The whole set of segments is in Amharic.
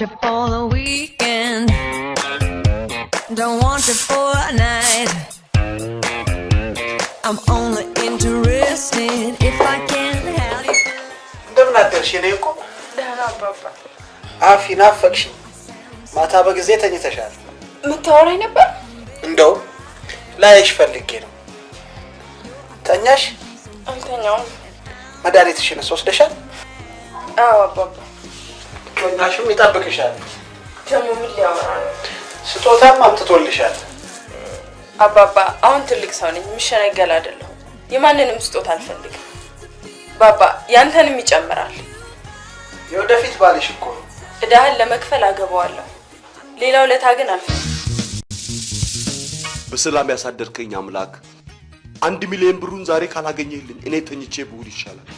you for the weekend. Don't want you for a night. I'm only interested if I can have you. እንደምን አደርሽ የኔ እኮ? ደህና አባባ። አፊ ናፈቅሽ። ማታ በጊዜ ተኝተሻል። ምታወራኝ ነበር? እንደው ላይሽ ፈልጌ ነው። ተኛሽ? አልተኛውም። መድኃኒትሽን ወስደሻል? አዎ አባባ። ተኛሽም ይጠብቅሻል። ደግሞ ምን ሊያወራ ነው? ስጦታም አምጥቶልሻል። አባባ አሁን ትልቅ ሰው ነኝ፣ ምሸነገል አይደለሁም። የማንንም ስጦታ አልፈልግም። ባባ ያንተንም ይጨምራል። የወደፊት ባልሽ እኮ ነው። እዳህን ለመክፈል አገባዋለሁ። ሌላው ለታ ግን አልፈልግም። በሰላም ያሳደርከኝ አምላክ 1 ሚሊዮን ብሩን ዛሬ ካላገኘህልኝ እኔ ተኝቼ ብውል ይሻላል።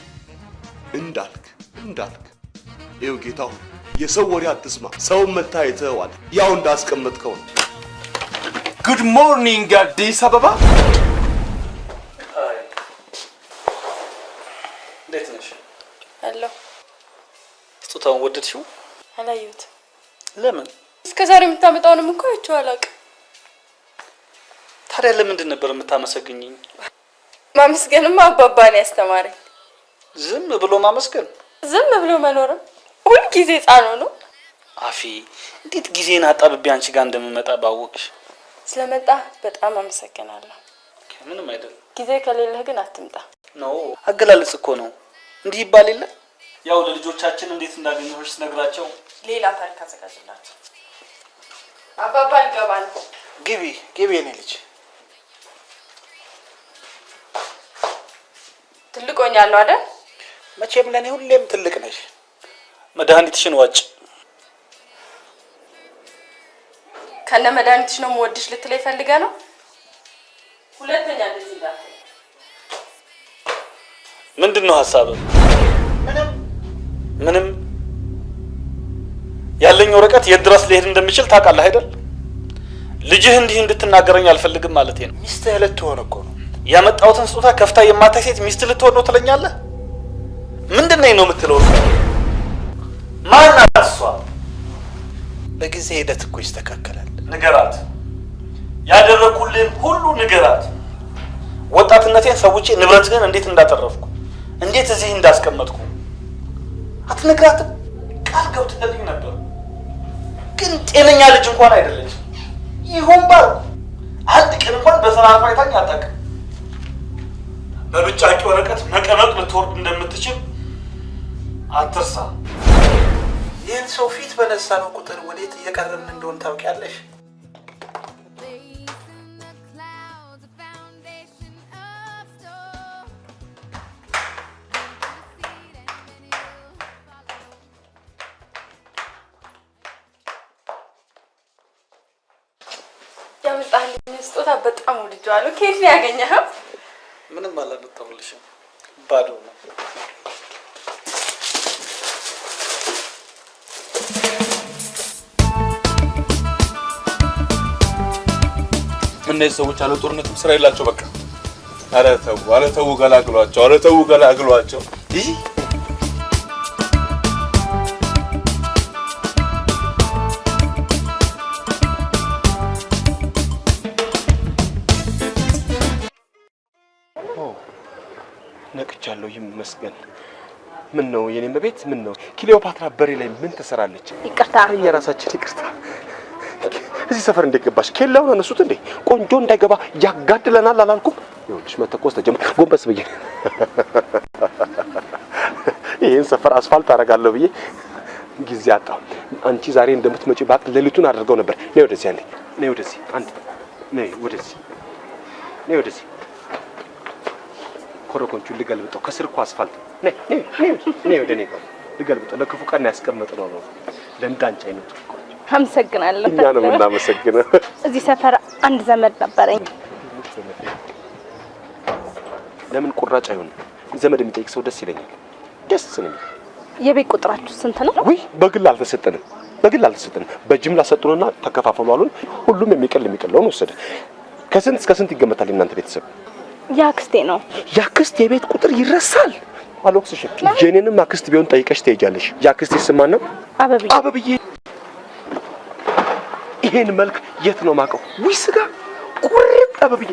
እንዳልክ ይኸው ጌታው የሰው ወሬ አትስማ። ሰው መታየተዋል ያው እንዳስቀመጥከው። ጉድ ሞርኒንግ አዲስ አበባ። እንዴት ነሽ? አሎ። ስጦታውን ወደድሽው? አላየሁትም። ለምን? እስከዛሬ የምታመጣውንም እኮ አይቼው አላውቅም። ታዲያ ለምንድን ነበር የምታመሰግኝኝ? ማመስገንማ አባባ ነው ያስተማረኝ። ዝም ብሎ ማመስገን? ዝም ብሎ መኖርም ሁሉ ጊዜ ጻኖ ነው። አፊ እንዴት ጊዜን አጣብቤ አንቺ ጋር እንደምመጣ ባወቅሽ። ስለመጣ በጣም አመሰግናለሁ። ምንም አይደለም። ጊዜ ከሌለህ ግን አትምጣ። ነው አገላለጽ እኮ ነው። እንዲህ ይባል የለ? ያው ለልጆቻችን እንዴት እንዳገኘሁሽ ነግራቸው ሌላ ታሪክ አዘጋጅላችሁ። አባባ ልገባ ነው። ግቢ የኔ ልጅ። ትልቅ ሆኛለሁ አይደል? መቼም ለኔ ሁሌም ትልቅ ነሽ። መድኃኒትሽን ዋጭ። ከነ መድኃኒትሽ ነው የምወድሽ ልትለኝ ፈልገህ ነው? ሁለተኛ እንደዚህ ጋር ምንድነው ሐሳብህ? ምንም ያለኝ ወረቀት የት ድረስ ሊሄድ እንደሚችል ታውቃለህ አይደል? ልጅህ እንዲህ እንድትናገረኝ አልፈልግም ማለቴ ነው። ሚስትህ ልትሆን እኮ ነው። ያመጣሁትን ስጦታ ከፍታ የማታይ ሴት ሚስት ልትሆን ነው ትለኛለህ? ምንድነው ነው የምትለው? ማን አጥሷ? በጊዜ ሂደት እኮ ይስተካከላል። ንገራት። ያደረኩልህን ሁሉ ንገራት። ወጣትነቴን ሰውቼ ንብረትህን እንዴት እንዳተረፍኩ እንዴት እዚህ እንዳስቀመጥኩ አትነግራትም? ቃል ገብተልኝ ነበር። ግን ጤነኛ ልጅ እንኳን አይደለች። ይሁን ባል አንድ ቀን እንኳን በሰላም አይታኝ አታውቅም። በብጫቂ ወረቀት መቀመቅ ልትወርድ እንደምትችል አትርሳ። ይህን ሰው ፊት በነሳ ነው ቁጥር ወዴት እየቀረብን እንደሆነ ታውቂያለሽ? ያመጣልኝ ስጦታ በጣም ወድጄዋለሁ። ከየት ነው ያገኘኸው? ምንም አላመጣሁልሽም፣ ባዶ ነው። እነዚህ ሰዎች አለ ጦርነትም ስራ የላቸው በቃ። ኧረ ተው ገላግሏቸው። ይህ ነቅቻለሁ ይመስገን። ምን ነው የኔ መቤት? ምን ነው ክሊዮፓትራ በሬ ላይ ምን ትሰራለች? ይቅርታ የራሳችን ይቅርታ። እዚህ ሰፈር እንደገባሽ ኬላውን አነሱት እንዴ? ቆንጆ እንዳይገባ ያጋድለናል አላልኩም? ይኸውልሽ መተኮስ ተጀመረ። ጎንበስ ብዬ ይሄን ሰፈር አስፋልት አደርጋለሁ ብዬ ጊዜ አጣሁ። አንቺ ዛሬ እንደምትመጪ ባቅ ሌሊቱን አድርገው ነበር። ነይ ወደዚህ አንዴ፣ ነይ ወደዚህ አንዴ፣ ነይ ወደዚህ ኮረኮንቹ ልገልብጠው። ከስር እኮ አስፋልት። ነይ ወደ እኔ ጋር ልገልብጠው። ለክፉ ቀን ያስቀመጥነው ነው ለእንዳንቺ አይነቱ። አመሰግናለሁ። እኛ ነው የምናመሰግነው። እዚህ ሰፈር አንድ ዘመድ ነበረኝ። ለምን ቁራጭ አይሆንም? ዘመድ የሚጠይቅ ሰው ደስ ይለኛል። ደስ ነው። የቤት ቁጥራችሁ ስንት ነው? ውይ በግል አልተሰጠንም። በጅምላ ሰጡንና ተከፋፈሉ አሉን። ሁሉም የሚቀለውን ወሰደ። ከስንት እስከ ስንት ይገመታል እናንተ ቤተሰብ? ያክስቴ ነው። ያክስት የቤት ቁጥር ይረሳል? አልወቅስሽም። የኔንም አክስት ቢሆን ጠይቀሽ ትሄጃለሽ። ያክስቴ ስም ማን ነው? አበብዬ። ይሄን መልክ የት ነው ማቀው? ውይ ስጋ ቁርጥ አበብዬ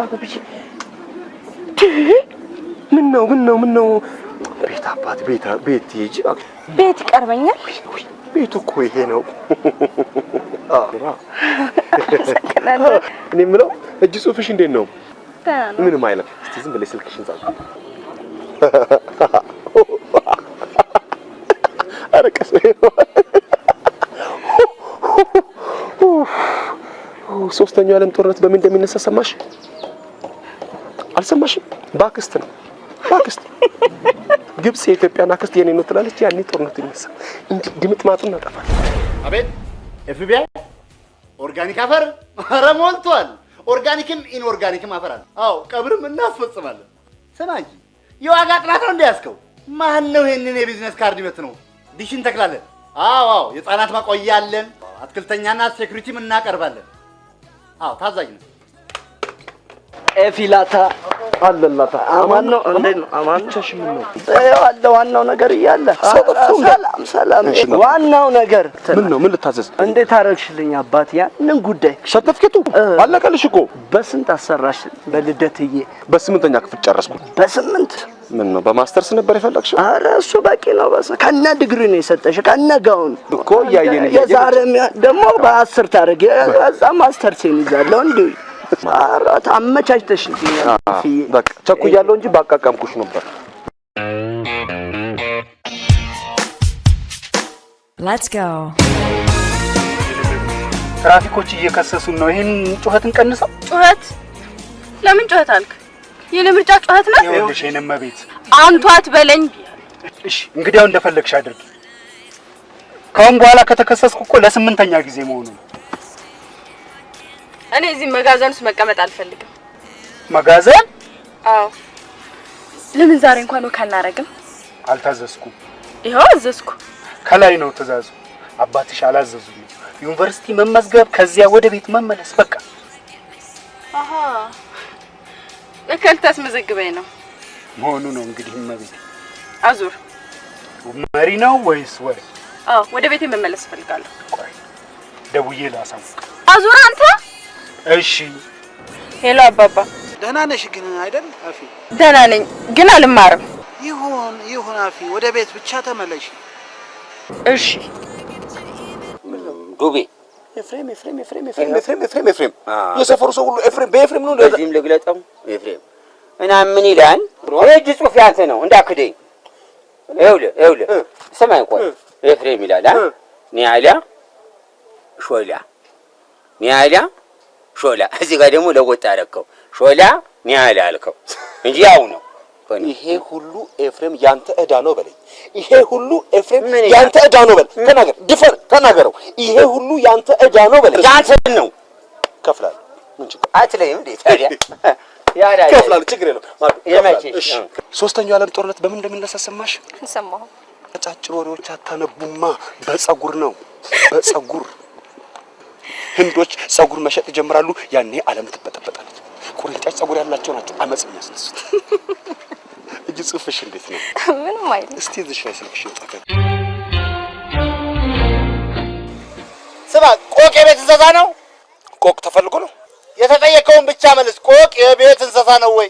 አበብዬ ምን ነው ቤት አባት ቤት ይጂ ቤት ይቀርበኛል። ቤቱ እኮ ይሄ ነው። እኔ የምለው እጅ ጽሁፍሽ እንዴት ነው? ምንም አይልም። እስቲ ዝም ብለሽ ስልክሽን ጻፍ። አረቀስ ሶስተኛው ዓለም ጦርነት በምን እንደሚነሳ ሰማሽ? አልሰማሽም? ባክስት ነው ባክስት። ግብጽ የኢትዮጵያና አክስት የኔ ነው ትላለች። ያኔ ጦርነቱ ይነሳ እንዴ ድምጥማጡን እናጠፋል። አቤት ኤፍቢአይ ኦርጋኒክ አፈር ኧረ ሞልቷል። ኦርጋኒክም ኢንኦርጋኒክም አፈር አለ። አዎ ቀብርም እናስፈጽማለን። ስማ እንጂ የዋጋ ጥናት ነው እንዲያስከው ማን ነው ይሄንን የቢዝነስ ካርድ ይመት ነው ዲሽ እንተክላለን። አዎ የህፃናት ማቆያ አለን። አትክልተኛና ሴኩሪቲም እናቀርባለን። አዎ ታዛዥ ነው። ኤፊላታ አለላታ አማን ነው እንዴት ነው? አማን ቸሽም ነው አለ ዋናው ነገር እያለ ሰላም ዋናው ነገር ምን ልታዘዝ? እንዴት አረግሽልኝ አባት ያንን ጉዳይ? ሰርተፍኬቱ አለቀልሽ እኮ። በስንት አሰራሽ? በልደትዬ በስምንተኛ ክፍል ጨረስኩ። በስምንት ምን ነው በማስተርስ ነበር የፈለግሽው? ኧረ እሱ በቂ ነው። ከነ ዲግሪ ነው የሰጠሽ ከነ ጋውን እኮ ያየን የዛሬ ደግሞ በ10 ታረግ እዛ ማስተርስ ይይዛለሁ እንዴ? አራት አመቻችተሽ በቃ ቸኩያለሁ እንጂ ባቃቀምኩሽ ነበር። Let's go. ትራፊኮች እየከሰሱን ነው። ይሄን ጩኸትን ቀንሰው። ጩኸት? ለምን ጩኸት አልክ? የኔ ምርጫ ጩኸት ነው? ይኸውልሽ የኔ መቤት አንቱ አትበለኝ። እሺ እንግዲያው እንደፈለግሽ አድርጊ። ካሁን በኋላ ከተከሰስኩ እኮ ለ8ኛ ጊዜ መሆኑ ነው። እኔ እዚህ መጋዘን ውስጥ መቀመጥ አልፈልግም። መጋዘን? አዎ። ለምን ዛሬ እንኳን ወክ አናረግም? አልታዘዝኩም። ይኸው አዘዝኩ። ከላይ ነው ትእዛዙ። አባትሽ አላዘዙኝ። ዩኒቨርሲቲ መመዝገብ፣ ከዚያ ወደ ቤት መመለስ በቃ። አሃ ለከልታስ መዘግበኝ ነው መሆኑ ነው እንግዲህ መቤት። አዙር መሪ ነው ወይስ ወሬ? አዎ ወደ ቤቴ መመለስ ፈልጋለሁ። ቆይ ደውዬ ላሳውቅ። አዙር አንተ? እሺ። ሄሎ አባባ። ደህና ነሽ ግን አይደል አፊ? ደህና ነኝ ግን አልማርም። ይሁን አፊ፣ ወደ ቤት ብቻ ተመለሽ። እሺ። ዱቤ ኤፍሬም የሰፈሩ ሰው ሁሉ ኤፍሬም በኤፍሬም ነው። ለዚህም ልግለጠው ኤፍሬም እና ምን ይላል? እጅ ጽሑፍ ያንተ ነው እንዳክደኝ። ይኸውልህ ስማኝ ቆይ ኤፍሬም ይላል ኒያላ ሾላ እዚህ ጋር ደግሞ ለወጥ አደረከው ሾላ ኒያላ አልከው እንጂ ያው ነው። ይሄ ሁሉ ኤፍሬም ያንተ ዕዳ ነው በለኝ። ይሄ ሁሉ ኤፍሬም ያንተ ዕዳ ነው በል። ተናገር፣ ድፈር፣ ተናገረው። ይሄ ሁሉ ያንተ ዕዳ ነው በለኝ። ያንተ ነው። ከፍላለሁ። ምን ችግር አትለይም እንዴ ታዲያ? ያዳ ከፍላለሁ፣ ችግር የለም። የመቼሽ ሶስተኛው ዓለም ጦርነት በምን እንደሚነሳ ሰማሽ? ሰማሁ። አጫጭር ወሬዎች አታነቡማ። በፀጉር ነው በፀጉር። ህንዶች ፀጉር መሸጥ ይጀምራሉ። ያኔ ዓለም ትበጠበጣለች። ቁርንጫጭ ፀጉር ያላቸው ናቸው አመጽ የሚያስነሱት። እጅ ጽሑፍሽ እንዴት ነው? ምንም አይደል። እስቲ እዚህ ላይ ስልክሽ ይወጣ። ስማ ቆቅ የቤት እንስሳ ነው? ቆቅ ተፈልጎ ነው? የተጠየቀውን ብቻ መልስ። ቆቅ የቤት እንስሳ ነው ወይ?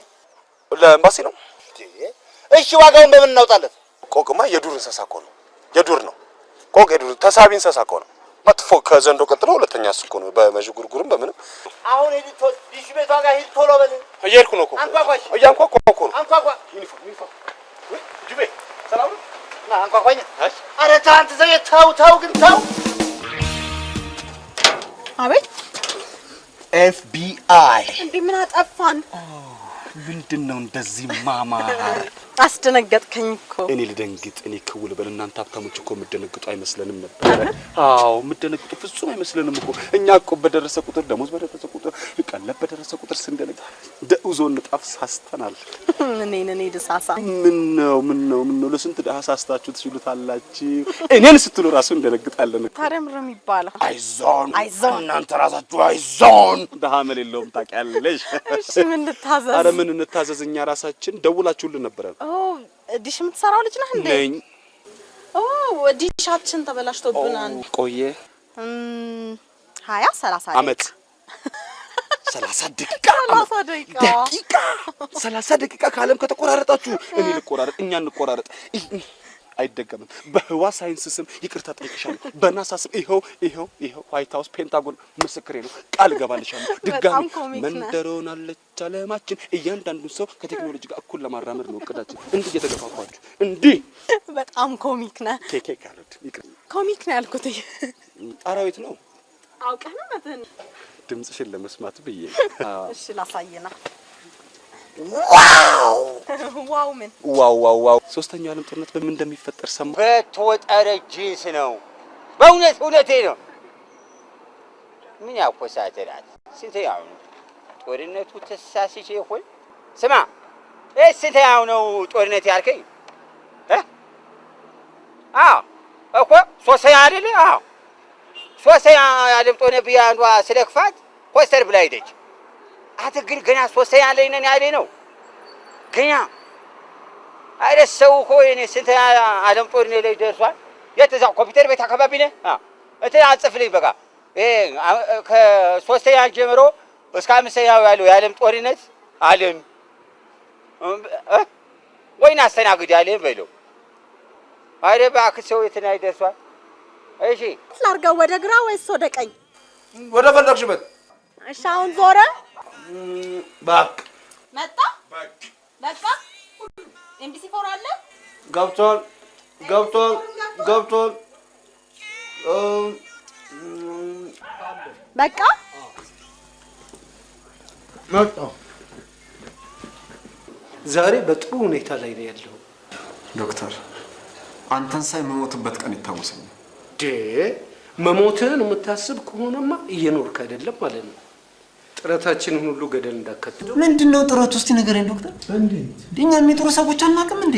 ለኤምባሲ ነው። እሺ ዋጋውን በምን እናውጣለን? ቆቅማ የዱር እንስሳ እኮ ነው። የዱር ነው ቆቅ። የዱር ተሳቢ እንስሳ እኮ ነው። መጥፎ ከዘንዶ ቀጥሎ ሁለተኛ እሱ እኮ ነው። በመዥጉርጉርም በምንም አሁን ሄድ ዲሽ ቤቷ ጋር ሂድ ቶሎ በል። እየሄድኩ ነው እኮ። አንኳኳሽ። እያንኳኳ እኮ ነው። አንኳኳ። ዩኒፎርም ጅቤ ሰላም ነው። ና አንኳኳኝ። ኧረ ተው አንተ ዘዬ ተው ግን ተው። አቤት ኤፍቢአይ እንዴ ምን አጠፋን? ምንድነው እንደዚህ ማማር? አስደነገጥከኝ እኮ። እኔ ልደንግጥ፣ እኔ ክውል በል። እናንተ ሀብታሞች እኮ የምትደነግጡ አይመስለንም ነበር። አዎ የምትደነግጡ ፍጹም አይመስለንም እኮ። እኛ እኮ በደረሰ ቁጥር ደሞዝ በደረሰ ቁጥር ቀለብ በደረሰ ቁጥር ስንደነግ ደውዞ እንጣፍ ሳስተናል። እኔ ደሳሳ ምን ነው ለስንት ደሃ ሳስታችሁ ትችሉታላችሁ? እኔን ስትሉ ራሱ እንደነግጣለን። ታዲያ ምን ነው የሚባለው? አይዞን እናንተ ራሳችሁ አይዞን። ደሃ መሌለውም ታውቂያለሽ። እሺ ምን ልታዘዝ? አረ ምን እንታዘዝ? እኛ ራሳችን ደውላችሁልን ነበር። ዲሽ የምትሰራው ልጅ ነህ እንዴ? ነኝ። ዲሻችን ተበላሽቶብናል። ቆየ 20-30 አመት 30 ደቂቃ 30 ደቂቃ ካለም ከተቆራረጣችሁ እኔ ልቆራረጥ፣ እኛ እንቆራረጥ። አይደገምም። በህዋ ሳይንስ ስም ይቅርታ ጠይቅሻለሁ። በናሳ ስም ይኸው ዋይት ሃውስ ፔንታጎን ምስክሬ ነው። ቃል ገባልሻለሁ። ድጋሚ መንደሮን አለች አለማችን እያንዳንዱን ሰው ከቴክኖሎጂ ጋር እኩል ለማራመድ ነው እቅዳችን። እንዲህ እየተገፋፋችሁ እንዲህ በጣም ኮሚክ ነህ። ኬኬ ካሉት ይቅር ኮሚክ ነው ያልኩት። ጣራዊት ነው አውቀህ ነው መተን ድምጽሽን ለመስማት ብዬ። እሺ ላሳየና። ዋው ምን ዋው ሶስተኛው ዓለም ጦርነት በምን እንደሚፈጠር ሰማ። በተወጠረ ጂንስ ነው። በእውነቴ ነው። ምን ያቆሳተራት ስንተኛው ነው ጦርነቱ? ተሳስቼ ይሆን? ስማ ስንተኛው ነው ጦርነት ያልከኝ? አዎ እኮ ሶስተኛ አይደለ? አዎ ሶስተኛ ዓለም ጦርነት ብዬ አንዷ ስለክፋት ፖስተር ብላ ሄደች። አንተ ግን ገና ሶስተኛ ላይ ነን ያለ ነው ገና አይደሰው እኮ የኔ ስንተኛ ዓለም ጦርነት ላይ ደርሷል። የት እዛው ኮምፒውተር ቤት አካባቢ ነህ? እንትን አጽፍልኝ በቃ ከሶስተኛ ጀምሮ እስከ አምስተኛው ያለው የዓለም ጦርነት ዓለም ወይን አስተናግድ ያለ በለው። አይደ እባክህ ሰው የት ላይ ደርሷል? እሺ ላርጋው ወደ ግራ ወይስ ወደ ቀኝ? ወደ ፈለግሽበት። እሺ አሁን ዞረ ባክ መጣ በቃ ኤምቢሲ ፎር አለ ገብቷል። በቃ መጣሁ። ዛሬ በጥሩ ሁኔታ ላይ ነው ያለው። ዶክተር አንተን ሳይ መሞትበት ቀን ይታወሰኛል። መሞትህን የምታስብ ከሆነማ እየኖርክ አይደለም ማለት ነው። ጥረታችንን ሁሉ ገደል እንዳከተል። ምንድነው ጥረቱ? እስቲ ንገረኝ ዶክተር። እኛ የሚጥሩ ሰዎች አናውቅም እንዴ?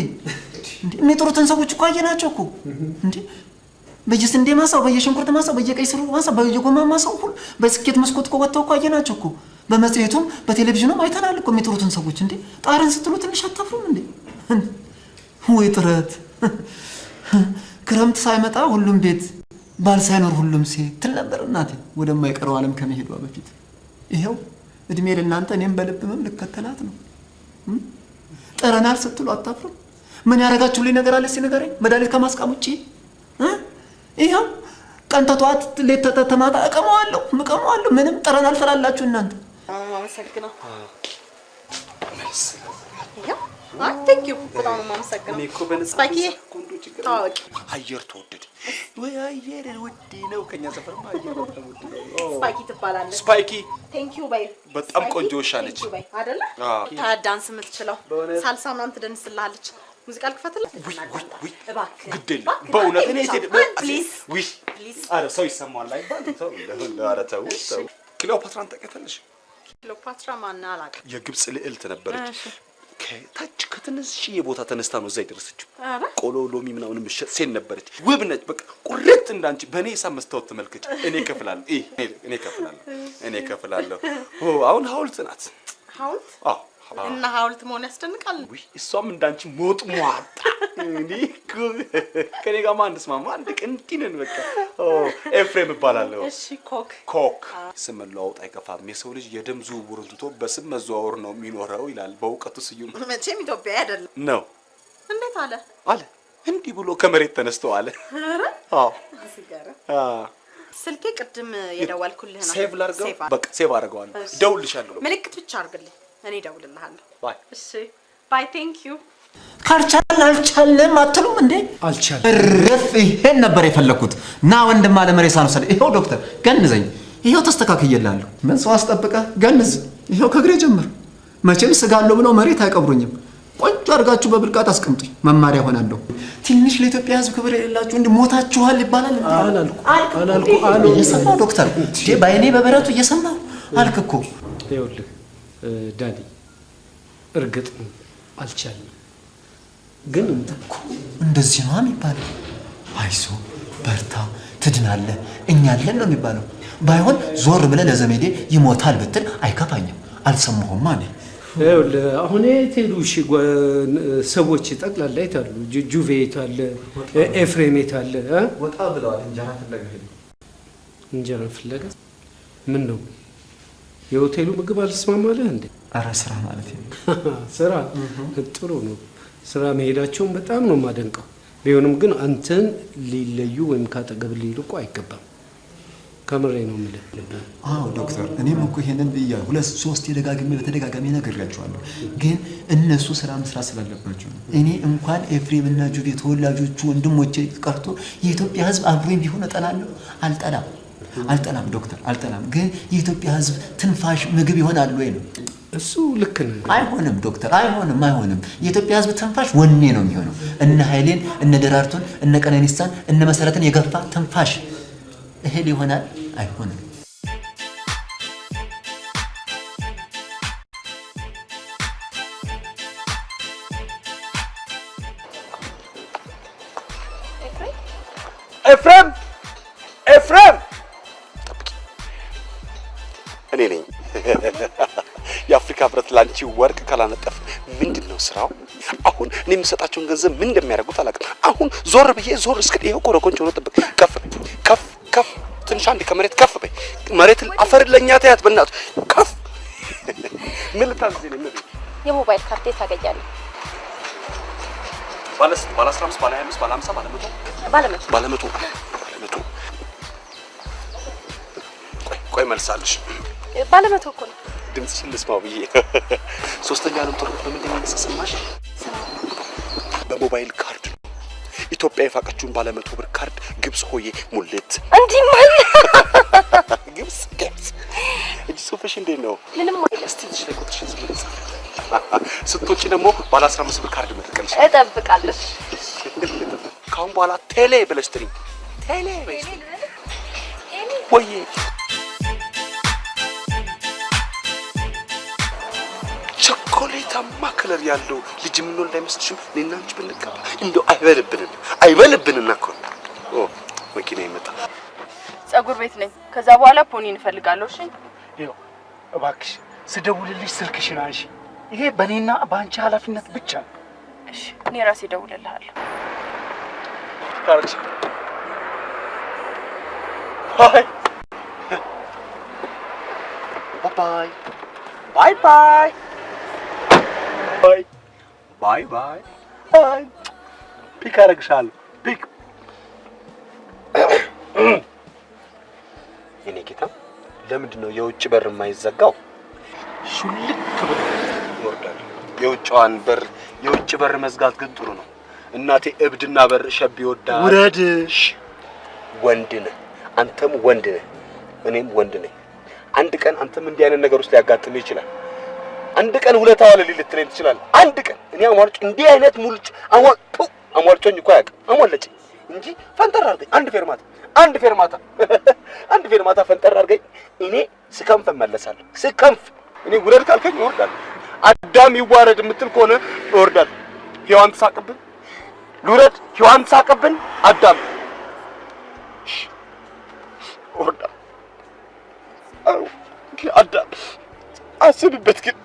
የሚጥሩትን ሰዎች እኮ አየናቸው እኮ እንዴ! በየስንዴ ማሳው፣ በየሽንኩርት ማሳው፣ በየቀይ ስሩ ማሳው፣ በየጎማ ማሳው ሁሉ በስኬት መስኮት እኮ ወጥተው እኮ አየናቸው እኮ። በመጽሔቱም በቴሌቪዥኑም አይተናል እኮ የሚጥሩትን ሰዎች እንዴ! ጣርን ስትሉ ትንሽ አታፍሩም እንዴ? ወይ ጥረት! ክረምት ሳይመጣ ሁሉም ቤት ባል ሳይኖር ሁሉም ሴት ትል ነበር እናቴ ወደማይቀረው ዓለም ከመሄዷ በፊት። ይሄው እድሜ ለእናንተ እኔም በልብም ልከተላት ነው። ጠረናል ስትሉ አታፍሩም? ምን ያደርጋችሁልኝ ነገር አለ? እስኪ ንገረኝ። መድኃኒት ከማስቃም ውጪ ይሄው ቀን ተጧት ሌት ተማታ እቀመዋለሁ። ምንም ጠረናል ትላላችሁ እናንተ። አመሰግናለሁ። ቴንክ ዩ በጣም ነው የማመሰግነው። እኔ እኮ በነፃ ስፓይኪ ኮንዶች ታዋቂ አየር ተወደደ ወይ? አየር ውድ ነው። ከኛ ሰፈርማ አየር በጣም ውድ ነው። ስፓይኪ ትባላለች። ስፓይኪ ቴንክ ዩ ባይ። በጣም ቆንጆ ውሻ ነች አይደለ? ታዳንስ የምትችለው ሳልሳ ምናምን ትደንስልሃለች። ሙዚቃ ልክፈትልህ? እባክህ ግድ የለም በእውነት እኔ ፕሊዝ ዊሽ ኧረ ሰው ይሰማዋል አይባልም። ተው ኧረ ተው። ክሊዮፓትራን ታውቂያታለሽ? ክሊዮፓትራ ማን አላውቅም። የግብጽ ልዕልት ነበረች። ከታች ከትንሽዬ ቦታ ተነስታ ነው እዛ የደረሰችው። ቆሎ ሎሚ ምናምን ምሽት ሴት ነበረች። ውብ ነች። በቃ ቁርጥ እንዳንቺ በእኔ ሂሳብ መስታወት ተመልከች። እኔ እከፍላለሁ። አሁን ሐውልት ናት። ሐውልት? አዎ። እና ሐውልት መሆን ያስደንቃል። ወይ እሷም እንዳንቺ ሞጥ ሟጣ እንዴ ከኔ ጋር ማን እንስማማ? አንድ ቀን እንዲህ ነን በቃ። ኤፍሬም እባላለሁ። እሺ ኮክ ስም መለዋወጥ አይከፋም። የሰው ልጅ የደም ዝውውሩን ትቶ በስም መዘዋወር ነው የሚኖረው ይላል በእውቀቱ ስዩም። መቼም ኢትዮጵያዊ አይደለም ነው። እንዴት አለ እንዲህ ብሎ ከመሬት ተነስቶ አለ። አዎ ስልኬ ቅድም የደወልኩልህ ነው። ሴቭ ላድርገው? በቃ ሴቭ አደርገዋለሁ። ደውልልሻለሁ። ምልክት ብቻ አድርግልኝ፣ እኔ እደውልልሃለሁ። ባይ። እሺ ባይ። ቴንክ ዩ። አልቻለም አትሉም እንዴ? አልቻለም። እረፍ። ይሄን ነበር የፈለኩት። ና ወንድም አለ መሬሳን ወሰደ። ይሄው ዶክተር ገንዘኝ። ይሄው ተስተካክየላለሁ። ምን ሰው አስጠብቀህ ገንዝ። ይሄው ከግሬ ጀምር። መቼም ስጋለሁ ብለው መሬት አይቀብሩኝም። ቆንጆ አድርጋችሁ በብልቃት አስቀምጡኝ። መማሪያ ሆናለሁ። ትንሽ ለኢትዮጵያ ሕዝብ ክብር የሌላችሁ እንዴ ሞታችኋል ይባላል እንዴ? አላልኩ። እየሰማሁ ዶክተር ባይኔ በበረቱ እየሰማሁ አልክ እኮ። ይኸውልህ ዳኒ እርግጥ አልቻለም፣ ግን እኮ እንደዚህ ነው የሚባለው። አይዞ በርታ፣ ትድናለህ፣ እኛ አለን ነው የሚባለው። ባይሆን ዞር ብለህ ለዘመዴ ይሞታል ብትል አይከፋኝም። አልሰማሁማ እኔ አሁን የቴሉ እሺ ሰዎች ጠቅላላ የታሉ? ጁቬ የታለ? ኤፍሬም የታለ? ወጣ ብለዋል። እንጀራ ፍለጋ ሄዱ። እንጀራ ፍለጋ? ምን ነው የሆቴሉ ምግብ አልስማማለህ እንዴ? ኧረ ስራ ማለት ነው። ስራ ጥሩ ነው። ስራ መሄዳቸውን በጣም ነው የማደንቀው። ቢሆንም ግን አንተን ሊለዩ ወይም ካጠገብ ሊርቁ አይገባም። ከምሬ ነው የምልህ። አዎ ዶክተር፣ እኔም እኮ ይሄንን ብያለሁ። 2-3 በተደጋጋሚ ነግሬያቸዋለሁ። ግን እነሱ ስራ መስራት ስላለባቸው ነው። እኔ እንኳን ኤፍሬም እና ጁቬ ተወላጆቹ ወንድሞቼ ቀርቶ የኢትዮጵያ ሕዝብ አብሮኝ ቢሆን እጠላለሁ? አልጠላም ዶክተር፣ አልጠላም። ግን የኢትዮጵያ ሕዝብ ትንፋሽ ምግብ ይሆናል ወይ ነው? እሱ ልክ ነው። አይሆንም ዶክተር፣ አይሆንም። የኢትዮጵያ ሕዝብ ትንፋሽ ወኔ ነው የሚሆነው። እነ ኃይሌን፣ እነ ደራርቱን፣ እነ ቀነኒሳን፣ እነ መሰረትን የገፋ ትንፋሽ እህል ይሆናል? አይሆንም። ኤፍሬም እኔ ነኝ። የአፍሪካ ህብረት ላንቺ ወርቅ ካላነጠፍ ምንድነው ስራው? አሁን እኔ የምሰጣቸውን ገንዘብ ምን እንደሚያደርጉት አላውቅም። አሁን ዞር እስከ ይሄው ኮረኮንች ሆኖ ጥብቅ ከፍ ትንሽ አንድ ከመሬት ከፍ በይ። መሬት አፈር ለኛ ታያት በእናቱ ከፍ ምን ልታዝኝ ነው? የሞባይል ካርድ ታገኛለህ? ባለ 15 ባለ 25 ባለ 50 ባለ 100 ቆይ መልሳለሽ። ባለ 100 እኮ ነው። ድምፅሽን ልስማው ብዬ ሶስተኛ ዓለም ጦርነት በምንድን ነው የተሰማሽ? በሞባይል ካርድ ኢትዮጵያ የፋቀችውን ባለ 100 ብር ካርድ ግብጽ ሆዬ ሙሌት እንዲህ ማለት ግብጽ እጅ ሶፍሽ እንዴት ነው? ምንም አይደለም። እስቲ ልጅ ላይ ቁጥርሽን ዝም ስትወጪ ደግሞ ባለ 15 ብር ካርድ መጥቀልሽ እጠብቃለሁ። ካሁን በኋላ ቴሌ ብለሽ ጥሪ ቴሌ በይስ ወይ ቾኮሌታማ ከለር ያለው ልጅ ምን ነው እንዳይመስልሽም እኔና አንቺ ብንቀባ እንደው አይበልብንና እኮ መኪና ይመጣ። ጸጉር ቤት ነኝ። ከዛ በኋላ ፖኒ እንፈልጋለሁ። እሺ ይኸው እባክሽ ስደውልልሽ ስልክሽን አንሺ። ይሄ በእኔና በአንቺ ኃላፊነት ብቻ ነው። እሺ እኔ ራሴ እደውልልሃለሁ። ታርክሽ ባይ ፒክ አደርግሻለሁ። ፒክ የኔ ጌታ፣ ለምንድን ነው የውጭ በር የማይዘጋው? ሹልክ ብሎ ይወርዳል። የውጭ በር መዝጋት ግን ጥሩ ነው። እናቴ እብድና በር ሸብ ይወዳል። ውረድሽ። ወንድ ነህ፣ አንተም ወንድ ነህ፣ እኔም ወንድ ነኝ። አንድ ቀን አንተም እንዲህ አይነት ነገር ውስጥ ሊያጋጥምህ ይችላል። አንድ ቀን ሁለታ ዋለልኝ ልትለኝ ትችላለህ። አንድ ቀን እኔ አሟልጭ እንዲህ አይነት ሙልጭ አሟልጮኝ እኮ አያውቅም። አሟለጭኝ እንጂ ፈንጠር አድርገኝ አንድ ፌርማታ ፈንጠር አድርገኝ። እኔ ስከንፍ እመለሳለሁ። ስከንፍ እኔ ውረድ ካልከኝ እወርዳለሁ። አዳም ይዋረድ የምትል ከሆነ እወርዳለሁ። ሔዋን ትሳቅብን፣ ልውረድ። ሔዋን ትሳቅብን፣ አዳም እወርዳለሁ። አዳም አስብበት ግን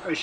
እሺ።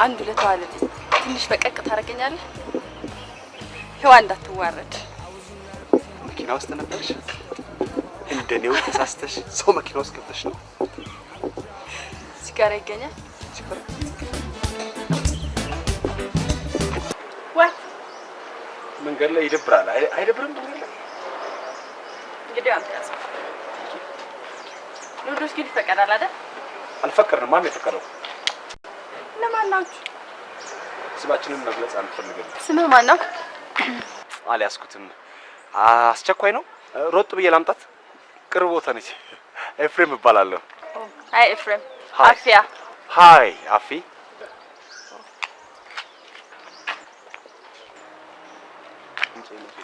አንድ ለተዋለድ ትንሽ በቀቅ ታረገኛለህ? ሔዋን እንዳትዋረድ። መኪና ውስጥ ነበርሽ? እንደኔው ተሳስተሽ ሰው መኪና ውስጥ ገብተሽ ነው? ሲጋራ ይገኛል? ወይ መንገድ ላይ ይደብራል። አይደብርም? እንግዲህ አንተ ያዘው ወንዶች ግን ይፈቀዳል አይደል? አልፈቀድንም። ማን የፈቀደው? ለማን ናችሁ? ስማችንን መግለጽ አንፈልግም። ስምህ ማን ነው? አልያዝኩትም። አስቸኳይ ነው። ሮጥ ብዬ ላምጣት። ቅርብ ቦታ ነች። ኤፍሬም እባላለሁ። ሃይ ኤፍሬም። አፊያ። ሃይ አፊ።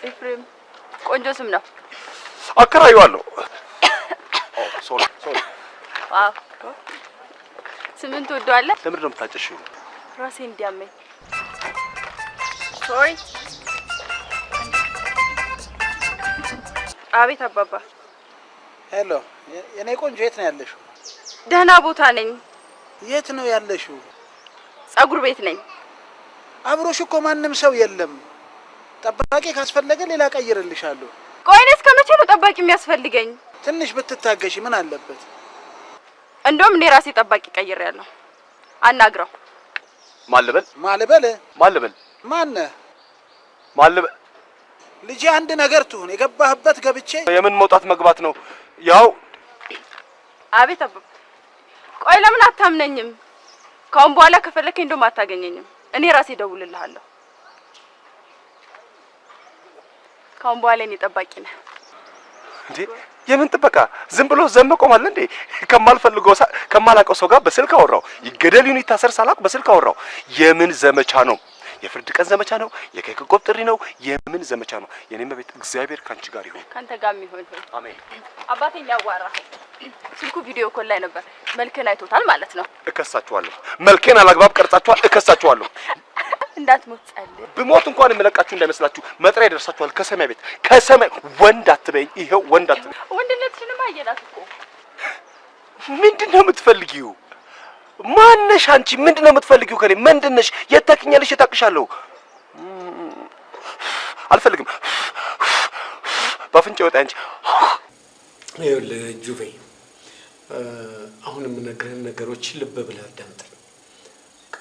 ኤፍሬም ቆንጆ ስም ነው። አከራዩዋለሁ። ሶሪ። ዋው ስምን ትወደዋለህ? ለምንድን ነው የምታጨሽው? ራሴ እንዲያመኝ። ሶሪ። አቤት አባባ። ሄሎ የኔ ቆንጆ የት ነው ያለሽው? ደህና ቦታ ነኝ። የት ነው ያለሽው? ጸጉር ቤት ነኝ። አብሮሽ እኮ ማንም ሰው የለም። ጠባቂ ካስፈለገ ሌላ ቀይርልሻለሁ። ቆይ እኔ እስከ መቼ ነው ጠባቂ የሚያስፈልገኝ? ትንሽ ብትታገሺ ምን አለበት? እንደውም እኔ ራሴ ጠባቂ ቀይሬያለሁ። አናግረው። ማልበል ማነህ? ማልበል ልጅ አንድ ነገር ትሁን የገባህበት ገብቼ የምን መውጣት መግባት ነው? ያው አቤት አባባ። ቆይ ለምን አታምነኝም? ካሁን በኋላ ከፈለከኝ እንደውም አታገኘኝም። እኔ ራሴ ደውልልሃለሁ። ካሁን በኋላ እኔ ጠባቂ ነህ። እንዴ የምን ጥበቃ? ዝም ብሎ ዘመቆማል እንዴ? ከማላውቀው ሰው ጋር በስልክ አወራው። ይገደል ይታሰር ሳላውቅ በስልክ አወራው። የምን ዘመቻ ነው? የፍርድ ቀን ዘመቻ ነው? የኬክ ቆብ ጥሪ ነው? የምን ዘመቻ ነው? የኔ መቤት እግዚአብሔር ካንቺ ጋር ይሁን። ካንተ ጋር ይሁን። አሜን። አባቴን ያዋራ ስልኩ ቪዲዮ ኮል ላይ ነበር። መልከን አይቶታል ማለት ነው። እከሳችኋለሁ። መልከን አላግባብ ቀርጻችኋል። እከሳችኋለሁ። እንዳትሞት ጸልይ። ብሞት እንኳን የምለቃችሁ እንዳይመስላችሁ መጥሪያ ይደርሳችኋል ከሰማይ ቤት። ከሰማይ ወንድ አትበይኝ። ይሄው ወንድ አትበይኝ። ወንድነትሽንም አየናት እኮ። ምንድነው የምትፈልጊው? ማነሽ አንቺ? ምንድነው የምትፈልጊው ከኔ? ምንድነሽ? የታክኛለሽ? የታቅሻለሁ። አልፈልግም። ባፍንጫ ወጣ እንጂ ይኸውልህ ጁቬ፣ አሁን የምነግርህን ነገሮች ልብ ብለህ አዳምጠኝ።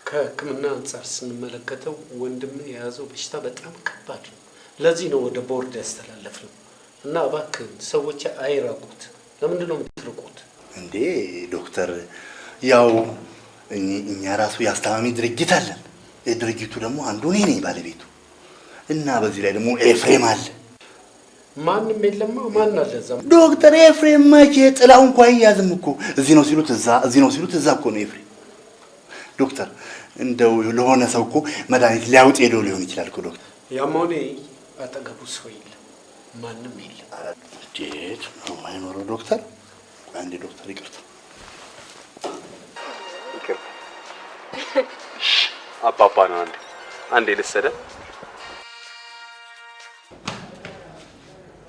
ከሕክምና አንጻር ስንመለከተው ወንድም የያዘው በሽታ በጣም ከባድ ነው። ለዚህ ነው ወደ ቦርድ ያስተላለፍነው እና እባክህን ሰዎች አይራቁት። ለምንድን ነው የምትርቁት እንዴ? ዶክተር ያው እኛ ራሱ የአስታማሚ ድርጅት አለን። የድርጅቱ ደግሞ አንዱ እኔ ነኝ ባለቤቱ እና በዚህ ላይ ደግሞ ኤፍሬም አለ። ማንም የለማ። ማን አለ እዛ? ዶክተር ኤፍሬም መቼ ጥላው እንኳን አይያዝም እኮ። እዚህ ነው ሲሉት እዛ፣ እዚህ ነው ሲሉት እዛ እኮ ነው ኤፍሬም። ዶክተር እንደው ለሆነ ሰው እኮ መድኃኒት ሊያውጥ ሄዶ ሊሆን ይችላል እኮ ዶክተር። ያም ሆነ አጠገቡ ሰው የለም፣ ማንም የለም። እንዴት ነው የማይኖረው ዶክተር? አንዴ ዶክተር ይቅርታ። አባባ ነው። አንዴ ልሰደ።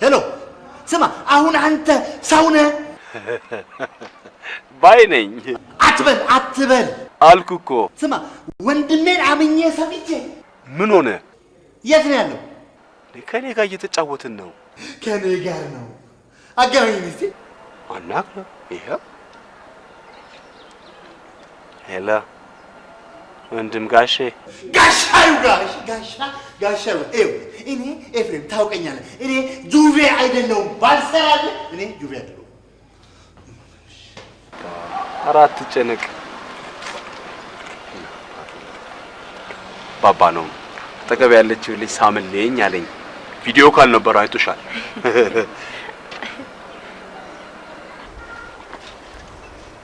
ሄሎ ስማ፣ አሁን አንተ ሰው ነህ ባይ ነኝ። አትበል አልኩ እኮ። ስማ ወንድሜን አምኜ ሰምቼ። ምን ሆነ? የት ነው ያለው? ከኔ ጋር እየተጫወትን ነው። ከኔ ጋር ነው? አገናኘኝ እስቲ። አናግረው። ይሄው ሄሎ ወንድም ጋሼ። ጋሻዩ እኔ ኤፍሬም ታውቀኛለህ። እኔ ጁቬ አይደለሁም። ባልሰራለህ እኔ ጁቬ አይደለሁም። አራት ጨነቅ ባባ ነው አጠገብ ያለችው ልጅ ሳምልኝ አለኝ። ቪዲዮ ካልነበረ አይቶሻል።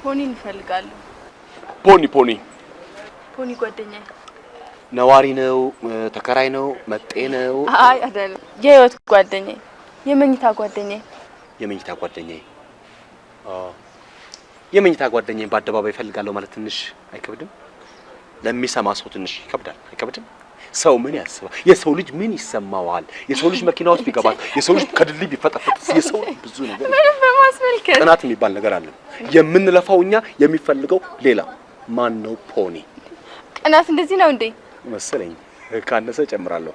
ፖኒ እንፈልጋለሁ። ፖኒ ጓደኛዬ ነዋሪ ነው? ተከራይ ነው? መጤ ነው? አይ አይደለም፣ የህይወት ጓደኛዬ፣ የመኝታ ጓደኛዬ። የመኝታ ጓደኛዬ? የመኝታ ጓደኛዬን በአደባባይ እፈልጋለሁ ማለት ትንሽ አይከብድም? ለሚሰማ ሰው ትንሽ ይከብዳል። አይከብድም? ሰው ምን ያስባል? የሰው ልጅ ምን ይሰማዋል? የሰው ልጅ መኪና ውስጥ ቢገባ፣ የሰው ልጅ ከድልድይ ቢፈጠፈጥ፣ የሰው ልጅ ብዙ ነገር ምንም በማስመልከት ጥናት የሚባል ነገር አለ። የምንለፋው እኛ የሚፈልገው ሌላ። ማን ነው? ፖኒ። ቅናት እንደዚህ ነው እንዴ? መሰለኝ። ካነሰ ጨምራለሁ።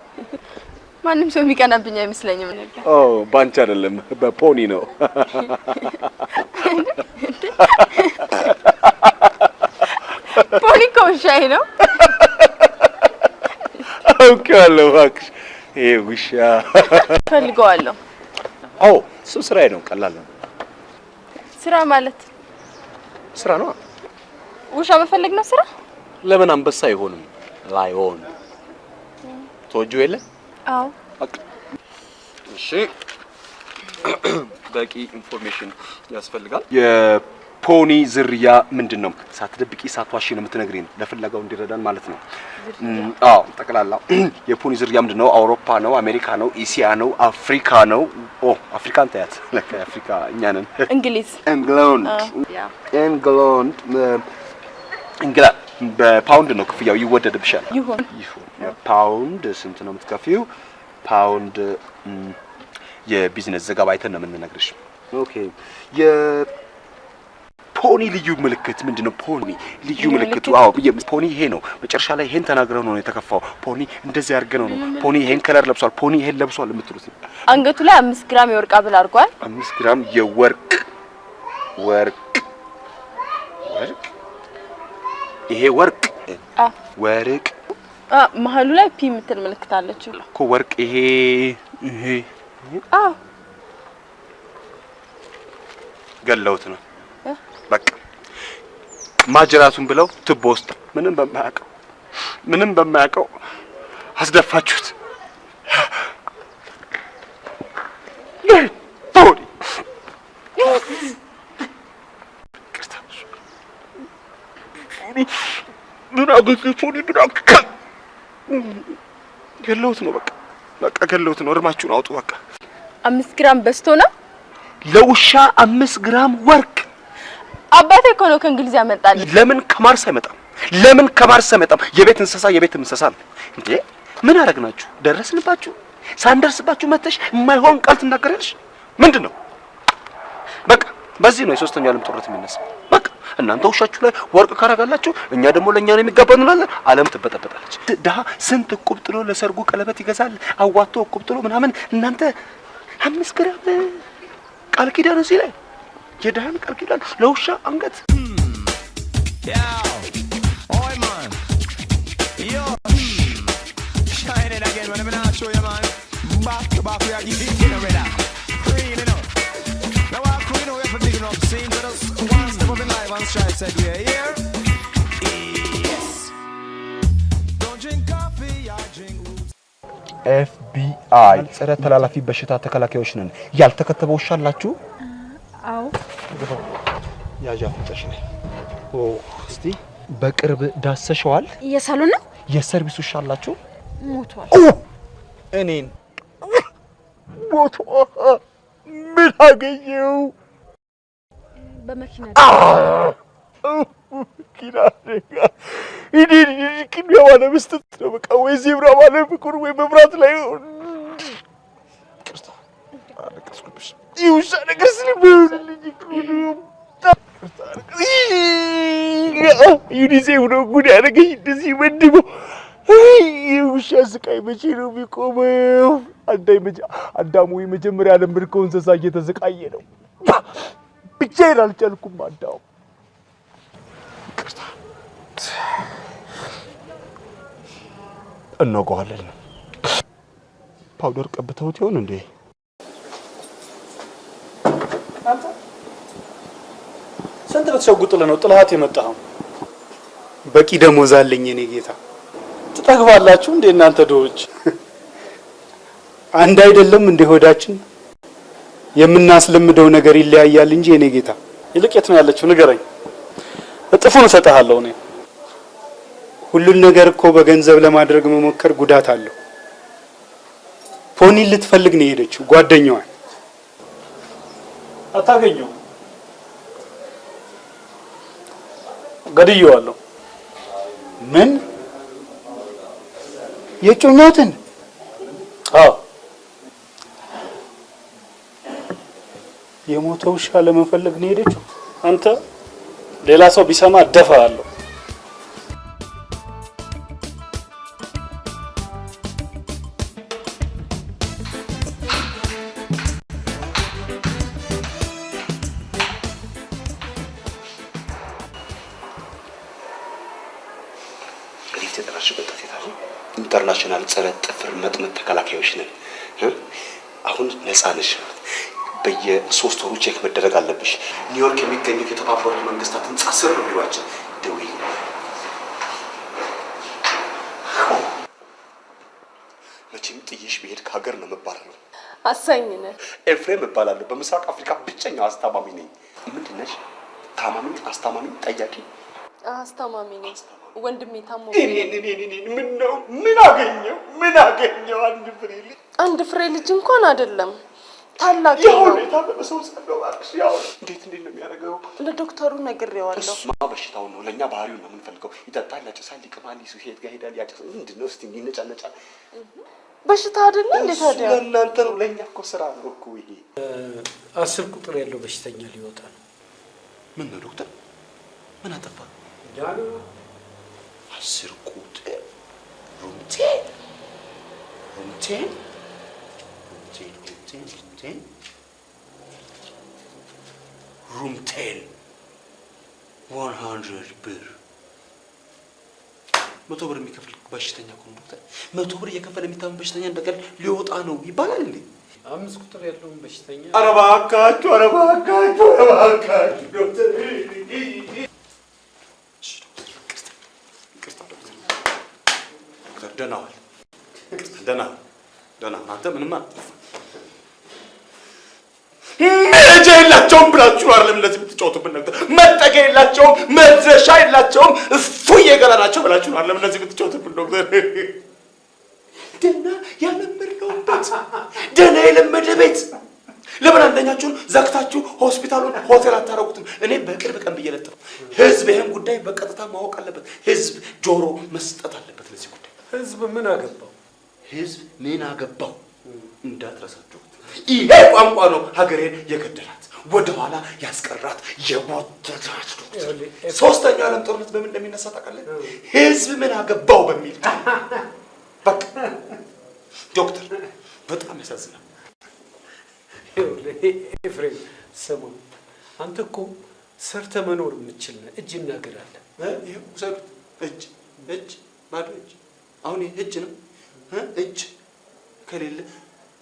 ማንም ሰው የሚቀናብኝ አይመስለኝም ነበር። ባንቺ አይደለም፣ በፖኒ ነው። ፖኒ እኮ ውሻዬ ነው። አውቄዋለሁ እባክሽ። ይሄ ውሻ ፈልገዋለሁ። እሱ ስራዬ ነው። ቀላል ነው። ስራ ማለት ስራ ነው። ውሻ መፈለግ ነው ስራ? ለምን አንበሳ አይሆንም? ላይሆን ተወጁ የለ? አዎ። እሺ በቂ ኢንፎርሜሽን ያስፈልጋል። የፖኒ ዝርያ ምንድነው? ሳትደብቂ ሳትዋሺ ነው የምትነግሪን፣ ለፍለጋው እንዲረዳን ማለት ነው። አዎ ጠቅላላ የፖኒ ዝርያ ምንድነው? አውሮፓ ነው? አሜሪካ ነው? ኤሲያ ነው? አፍሪካ ነው? አፍሪካን ታያት ለካ አፍሪካ እኛ ነን። እንግሊዝ እንግላንድ በፓውንድ ነው ክፍያው። ይወደድብሻል። ይሁን ፓውንድ ስንት ነው የምትከፊው? ፓውንድ የቢዝነስ ዘገባ አይተን ነው የምንነግርሽ። ኦኬ የፖኒ ልዩ ምልክት ምንድነው? ፖኒ ልዩ ምልክቱ አዎ ፖኒ ይሄ ነው። መጨረሻ ላይ ይሄን ተናግረው ነው የተከፋው። ፖኒ እንደዚህ አድርገው ነው ፖኒ ይሄን ከለር ለብሷል፣ ፖኒ ይሄን ለብሷል የምትሉት። አንገቱ ላይ 5 ግራም የወርቅ ሐብል አድርጓል። 5 ግራም የወርቅ ይሄ ወርቅ ወርቅ መሀሉ ላይ ፒ የምትል ምልክት አለች እኮ ወርቅ ይሄ ገለውት ነው በቃ ማጅራቱን ብለው ትቦ ውስጥ ምንም በማያውቀው አስደፋችሁት። ገለውት ነው በቃ ገለውት ነው። እርማችሁን አውጡ በቃ። 5 ግራም በስቶ ነው ለውሻ 5 ግራም ወርቅ። አባቴ እኮ ነው ከእንግሊዝ ያመጣል። ለምን ከማርስ አይመጣም? የቤት እንስሳ ነው እንዴ? ምን አረግናችሁ? ደረስንባችሁ? ሳንደርስባችሁ መተሽ የማይሆን ቃል ትናገራለሽ? ምንድነው? በቃ በዚህ ነው የሶስተኛው ዓለም ጦርነት የሚነሳው። በቃ እናንተ ውሻችሁ ላይ ወርቅ ካረጋላችሁ እኛ ደግሞ ለኛ ነው የሚጋባው እንላለን። ዓለም ትበጠበጣለች። ደሃ ስንት እቁብ ጥሎ ለሰርጉ ቀለበት ይገዛል አዋቶ እቁብ ጥሎ ምናምን። እናንተ 5 ግራም ቃል ኪዳን እዚህ ላይ የደሃን ቃል ኪዳን ለውሻ አንገት። FBI ጸረ ተላላፊ በሽታ ተከላካዮች ነን። ያልተከተበ ውሻ አላችሁ? አዎ። ያጃ ፍንጨሽ ነኝ። እስቲ በቅርብ ዳሰሸዋል? የሳሎን ነው? የሰርቪስ ውሻ አላችሁ? ሞቷል። እኔን ሞቶ ምን አገኘው? በመኪና ቅድሚያ ባለ መስጠት ነው በቃ። ወይ ዜብራ ባለ ፍቅር ወይ መብራት ላይ ቅርታ አለቀስኩብሽ። ይውሻ ነገር ስለሚሆንልኝ ዩኒሴፍ ነው ጉድ ያደረገኝ እንደዚህ መድቦ። ይውሻ ስቃይ መቼ ነው የሚቆመው? አዳሙ የመጀመሪያ ለምድከው እንስሳ እየተሰቃየ ነው። ብቻዬን አልቻልኩም። አዳሙ ቅርታ እናውቀዋለን። ፓውደር ቀብተውት ይሆን እንዴ? አንተ ስንት ብትሸጉጥልህ ነው ጥልሃት የመጣኸው? በቂ ደሞዝ አለኝ እኔ ጌታ። ትጠግባላችሁ እንዴ እናንተ ድሆች? አንድ አይደለም እንደ ሆዳችን የምናስለምደው ነገር ይለያያል እንጂ እኔ ጌታ። ይልቅ የት ነው ያለችው ንገረኝ፣ እጥፉን እሰጥሃለሁ። እኔ ሁሉን ነገር እኮ በገንዘብ ለማድረግ መሞከር ጉዳት አለው። ፖኒን ልትፈልግ ነው የሄደችው ጓደኛዋን። አታገኘው፣ ገድየዋለሁ። ምን የጮኛትን? አዎ። የሞተ ውሻ ለመፈለግ ነው የሄደችው። አንተ ሌላ ሰው ቢሰማ ደፋለሁ። ኢንተርናሽናል ጸረ ጥፍር መጥመት ተከላካዮች ነን። አሁን ነፃ ነሽ። በየ3 ወሩ ቼክ መደረግ አለብሽ። ኒውዮርክ የሚገኘው የተባበሩት መንግስታት ህንጻ ስር ነው ቢሮአችን። ደውዪ። መቼም ጥዬሽ ብሄድ ከሀገር ነው የምባረረው። አሳኝ ነህ። ኤፍሬም እባላለሁ። በምስራቅ አፍሪካ ብቸኛው አስታማሚ ነኝ። ምንድን ነሽ? ታማሚ? አስታማሚ? ጠያቂ? አስታማሚ ነኝ። ወንድሜ ታሞ ምን ነው? ምን አገኘው? አንድ ፍሬ ልጅ እንኳን አይደለም ታላቅ ነው። ታላቅ ሰው ሰለው አርክስ ያው እንዴት ነው የሚያደርገው? ለዶክተሩ ነግሬዋለሁ። በሽታው ነው። ለኛ ባህሪው ነው የምንፈልገው። ይጠጣል፣ ያጨሳል፣ ይቅማል፣ ይሄድ ጋር ሄዳል፣ ያጨሳል። ምንድነው እስቲ ይነጫነጫል። በሽታ አይደለ እንዴ ታዲያ? ለእናንተ ነው፣ ለኛ እኮ ስራ ነው እኮ ይሄ። 10 ቁጥር ያለው በሽተኛ ሊወጣ ነው። ምን ነው ዶክተር? ምን አጠፋ? ጃኑ 10 ቁጥር ሩምቴ ሩምቴል 100 ብር 100 ብር የሚከፍል በሽተኛ እኮ ነው ዶክተር። 100 ብር እየከፈለ የሚታመን በሽተኛ እንደቀል ሊወጣ ነው ይባላል እንዴ? 5 ቁጥር ያለውን በሽተኛ ኧረ እባካችሁ ዶክተር ደህና ዋል። አንተ ምንም መሄጃ የላቸውም ብላችሁ ነው አይደለም እንደዚህ የምትጫወቱብን ነገር። መጠጊያ የላቸውም፣ መድረሻ የላቸውም፣ እፉዬ ገላ ናቸው ብላችሁ ነው አይደለም እንደዚህ የምትጫወቱብን ዶክተር። ደህና የለመደ ቤት ለምን አንደኛችሁን ዘግታችሁ ሆስፒታሉን ሆቴል አታረጉትም? እኔ በቅርብ ቀን ብዬ ለጥፍ ህዝብ ይሄን ጉዳይ በቀጥታ ማወቅ አለበት። ህዝብ ጆሮ መስጠት አለበት ለዚህ ጉዳይ። ህዝብ ምን አገባው? ህዝብ ምን አገባው እንዳትረሳችሁ። ይሄ ቋንቋ ነው ሀገሬን የገደላት፣ ወደኋላ ያስቀራት፣ የሞተታት። ሶስተኛው ዓለም ጦርነት በምን እንደሚነሳ ታውቃለህ? ህዝብ ምን አገባው በሚል። በቃ ዶክተር በጣም ያሳዝናል። ኤፍሬም ስሙ፣ አንተ እኮ ሰርተ መኖር የምትችል ነህ። እጅ እናገራለን። ይሄው ሰሩት እጅ ባዶ እጅ። አሁን እጅ ነው እጅ ከሌለ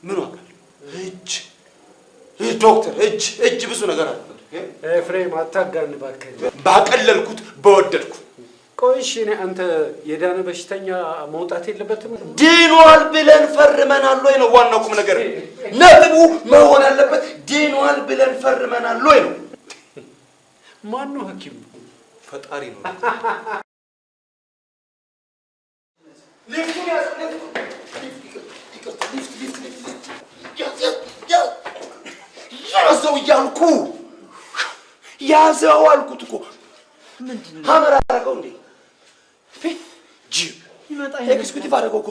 ምን ዋጋ አለው? እጅ ዶክተር እጅ ብዙ ነገር አለ። ኤፍሬም አታጋን እባክህ። ባቀለልኩት በወደድኩ። ቆይ እሺ፣ እኔ አንተ የዳነ በሽተኛ መውጣት የለበትም? ድኗል ብለን ፈርመናል ወይ ነው ዋናው ቁም ነገር። ነጥቡ መሆን ያለበት ድኗል ብለን ፈርመናል ወይ ነው። ማን ነው ሐኪሙ? ፈጣሪ ነው። ያዘው አልኩት እኮ። ምንድነው ሀመር አደረገው እንዴ? ጂፕ ይመጣ ኤክስኪዩቲቭ አደረገው እኮ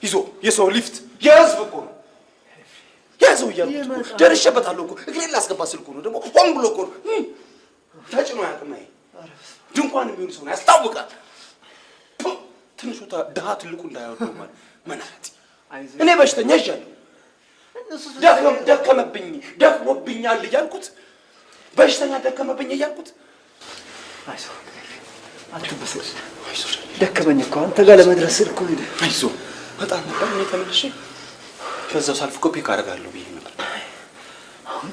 ይዞ የሰው ሊፍት የህዝብ እኮ ነው ያዘው እያልኩት ደርሼበታለሁ እኮ። እግሬን ላስገባ ስልኩ ነው ደግሞ ሆን ብሎ እኮ ተጭኖ ያቅም። ይሄ ድንኳን የሚሆን ሰው ነው ያስታውቃል። ትንሹ ድሀ ትልቁ እንዳያወጣው ማለት መናት። እኔ በሽተኛ ይዣለሁ፣ ደክሞብኛል እያልኩት በሽተኛ ደከመብኝ እያልኩት። አይዞህ አትበስጭ። ደከመኝ እኮ አንተ ጋር ለመድረስ እኮ ሄደ። አይዞህ በጣም ነበር። እኔ ተመልሼ ከዛው ሳልፍ ኮፒ ካደርጋለሁ ብዬ ነበር። አሁን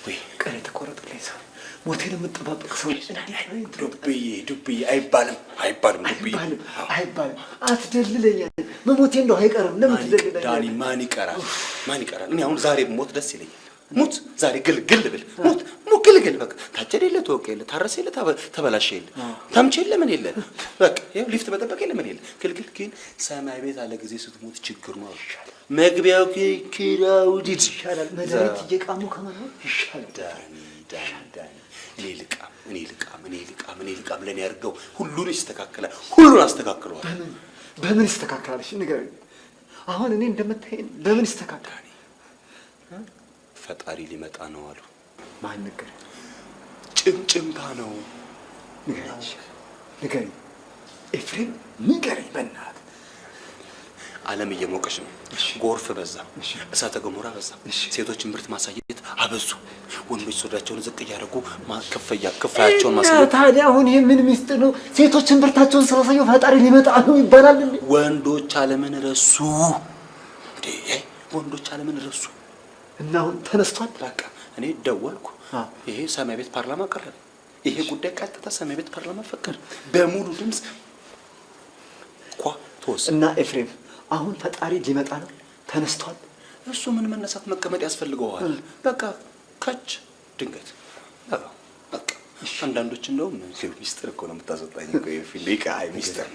ወይ ቀን የተቆረጠልኝ ሰው ሞቴን የምጠባበቅ ሰው ዱብዬ አይባልም። አትደልለኝ። መሞቴ እንደው አይቀርም። ለምን ትደልለኛለህ? ዳኒ ማን ይቀራል? እኔ አሁን ዛሬ ሞት ደስ ይለኛል። ሙት ዛሬ ግልግል ብል ሙት ግልግል። በቃ ታጨደ የለ ተወቀ የለ ታረሰ የለ ተበላሸ የለ ታምቼ የለ ምን የለ በቃ ይኸው ሊፍት በጠበቀ የለ ምን የለ ግልግል። ግን ሰማይ ቤት አለ ጊዜ ስትሞት ችግር ነው። ይሻላል መግቢያው ኪራውዲድ ይሻላል። መድኃኒት እየቃሙ ከመኖር ይሻላል። ዳኒ እኔ ልቃም ለኔ ያርገው። ሁሉን ይስተካከላል። ሁሉን አስተካክለዋል። በምን ይስተካከላል? እሺ ንገረኝ። አሁን እኔ እንደምታየኝ በምን ይስተካከላል? ፈጣሪ ሊመጣ ነው አሉ። ማን ነገር? ጭምጭምታ ነው። ንገረኝ ኤፍሬም ንገረኝ በእናትህ። ዓለም እየሞቀች ነው። ጎርፍ በዛ፣ እሳተ ገሞራ በዛ። ሴቶች ምርት ማሳየት አበዙ። ወንዶች ሶዳቸውን ዝቅ እያደረጉ ክፋያቸውን ማሳየት። ታዲያ አሁን ይሄ ምን ሚስጥር ነው? ሴቶች ምርታቸውን ስላሳዩ ፈጣሪ ሊመጣ ነው ይባላል እንዴ? ወንዶች ዓለምን ረሱ እንዴ? ወንዶች ዓለምን ረሱ። እና አሁን ተነስቷል። በቃ እኔ ደወልኩ። ይሄ ሰማይ ቤት ፓርላማ ቀረበ። ይሄ ጉዳይ ቀጥታ ሰማይ ቤት ፓርላማ ፈቀደ በሙሉ ድምፅ ተወሰነ። እና ኤፍሬም አሁን ፈጣሪ ሊመጣ ነው። ተነስቷል። እሱ ምን መነሳት መቀመጥ ያስፈልገዋል። በቃ ከች ድንገት በቃ አንዳንዶች እንደውም ሚስጥር እኮ ነው የምታስወጣኝ እኮ የፊሊቃ ሚስጥር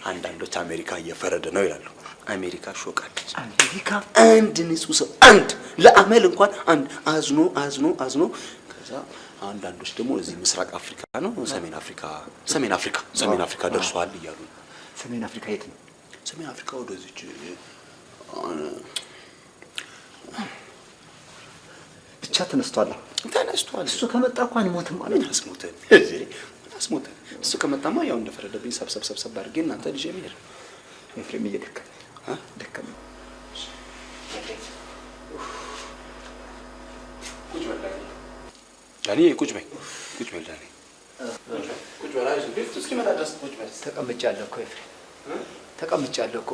አንዳንዶች አሜሪካ እየፈረደ ነው ይላሉ። አሜሪካ ሾቃለች። አሜሪካ አንድ ንጹህ ሰው አንድ ለአመል እንኳን አንድ አዝኖ ከዛ አንዳንዶች ደግሞ እዚህ ምስራቅ አፍሪካ ነው ሰሜን አፍሪካ ደርሷል እያሉ ነው። ሰሜን አፍሪካ የት ነው? ሰሜን አፍሪካ ወደዚች ብቻ ተነስቷል። እሱ ከመጣ እንኳን ሞትም ማለት ነው። አስሞተን እሱ ከመጣማ ያው እንደፈረደብኝ ሰብሰብ አድርጌ እናንተ ልጅ የሚሄድ ኤፍሬም ደከመኝ። ዳኒ ቁጭ በይ ዳኒ ቁጭ በይ። አይዞህ ቤት እስኪመጣ ድረስ ቁጭ በይ። ተቀምጫለሁ እኮ ኤፍሬም ተቀምጫለሁ እኮ።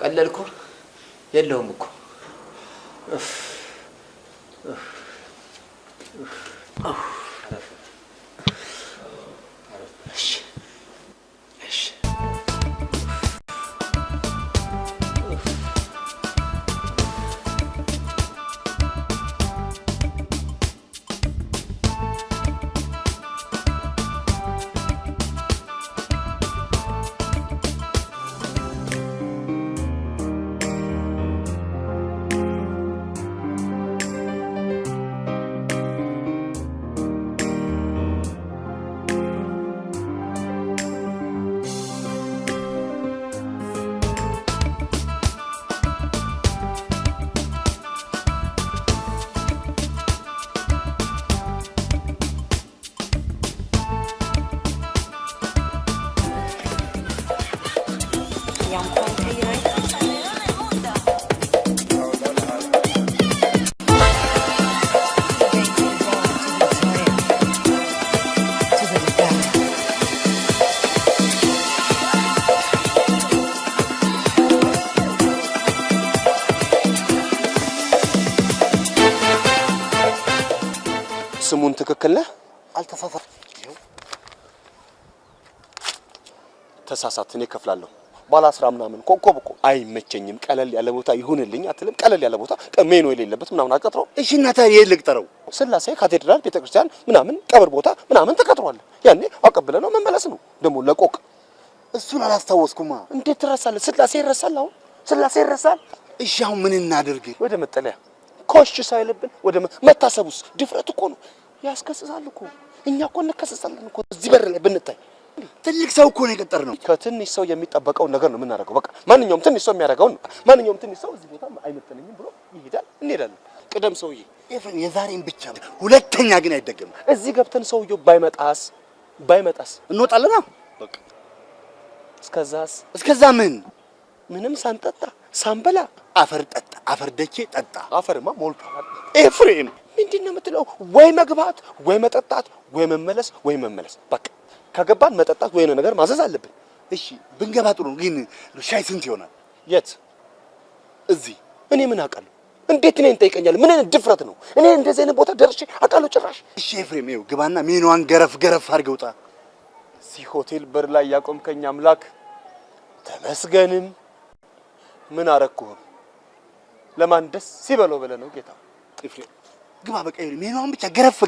ቀለልኩ የለውም እኮ ስሙን ትክክል ነህ? አልተሳሳትኩም። ተሳሳት። እኔ እከፍላለሁ። ባለ 10 ምናምን ኮከብ እኮ አይመቸኝም። ቀለል ያለ ቦታ ይሁንልኝ አትልም? ቀለል ያለ ቦታ ሜኖ የሌለበት ምናምን አትቀጥረው? እሺ እና ታዲያ የት ልቅጠረው? ስላሴ ካቴድራል ቤተክርስቲያን ምናምን ቀብር ቦታ ምናምን ተቀጥሯል። ያኔ አቀብለ ነው መመለስ ነው። ደግሞ ለቆቅ እሱን አላስታወስኩማ። እንዴት ትረሳለህ? ስላሴ ይረሳል? አሁን ስላሴ ይረሳል? እሺ አሁን ምን እናድርግ? ወደ መጠለያ ኮሽ ሳይልብን ወደ መታሰቡስ ድፍረት እኮ ነው። ያስከስሳል እኮ። እኛ እኮ እንከሰሳለን እኮ እዚህ በር ላይ ብንታይ። ትልቅ ሰው እኮ ነው የቀጠርነው። ከትንሽ ሰው የሚጠበቀውን ነገር ነው የምናደርገው። በቃ ማንኛውም ትንሽ ሰው የሚያደርገውን ማንኛውም ትንሽ ሰው እዚህ ቦታ አይመጥነኝም ብሎ ይሄዳል። እንሄዳለን። ቅደም ሰውዬ። ኤፍሬም የዛሬን ብቻ ሁለተኛ ግን አይደገም። እዚህ ገብተን ሰውዬው ባይመጣስ እንወጣለና በቃ እስከዛስ? እስከዛ ምንም ሳንጠጣ ሳንበላ አፈር ጠጣ፣ አፈር ደቼ ጠጣ። አፈርማ ሞልቷል። ኤፍሬም ምንድን ነው የምትለው? ወይ መግባት ወይ መጠጣት ወይ መመለስ። በቃ ከገባን መጠጣት ወይ ነገር ማዘዝ አለብን። እሺ ብንገባ ጥሩ ነው። ግን ሻይ ስንት ይሆናል? የት? እዚህ። እኔ ምን አውቃለሁ? እንዴት እኔን ትጠይቀኛለህ? ምን አይነት ድፍረት ነው? እኔ እንደዚህ አይነት ቦታ ደርሼ አውቃለሁ ጭራሽ? እሺ ኤፍሬም ይኸው ግባና ሜኗን ገረፍ አድርገው ውጣ። እዚህ ሆቴል በር ላይ ያቆምከኝ አምላክ ተመስገንም። ምን አረኩህም? ለማን ደስ ሲበለው ብለህ ነው ጌታ? ኤፍሬም ግባ በቃ ሜኗን ብቻ ገረፍ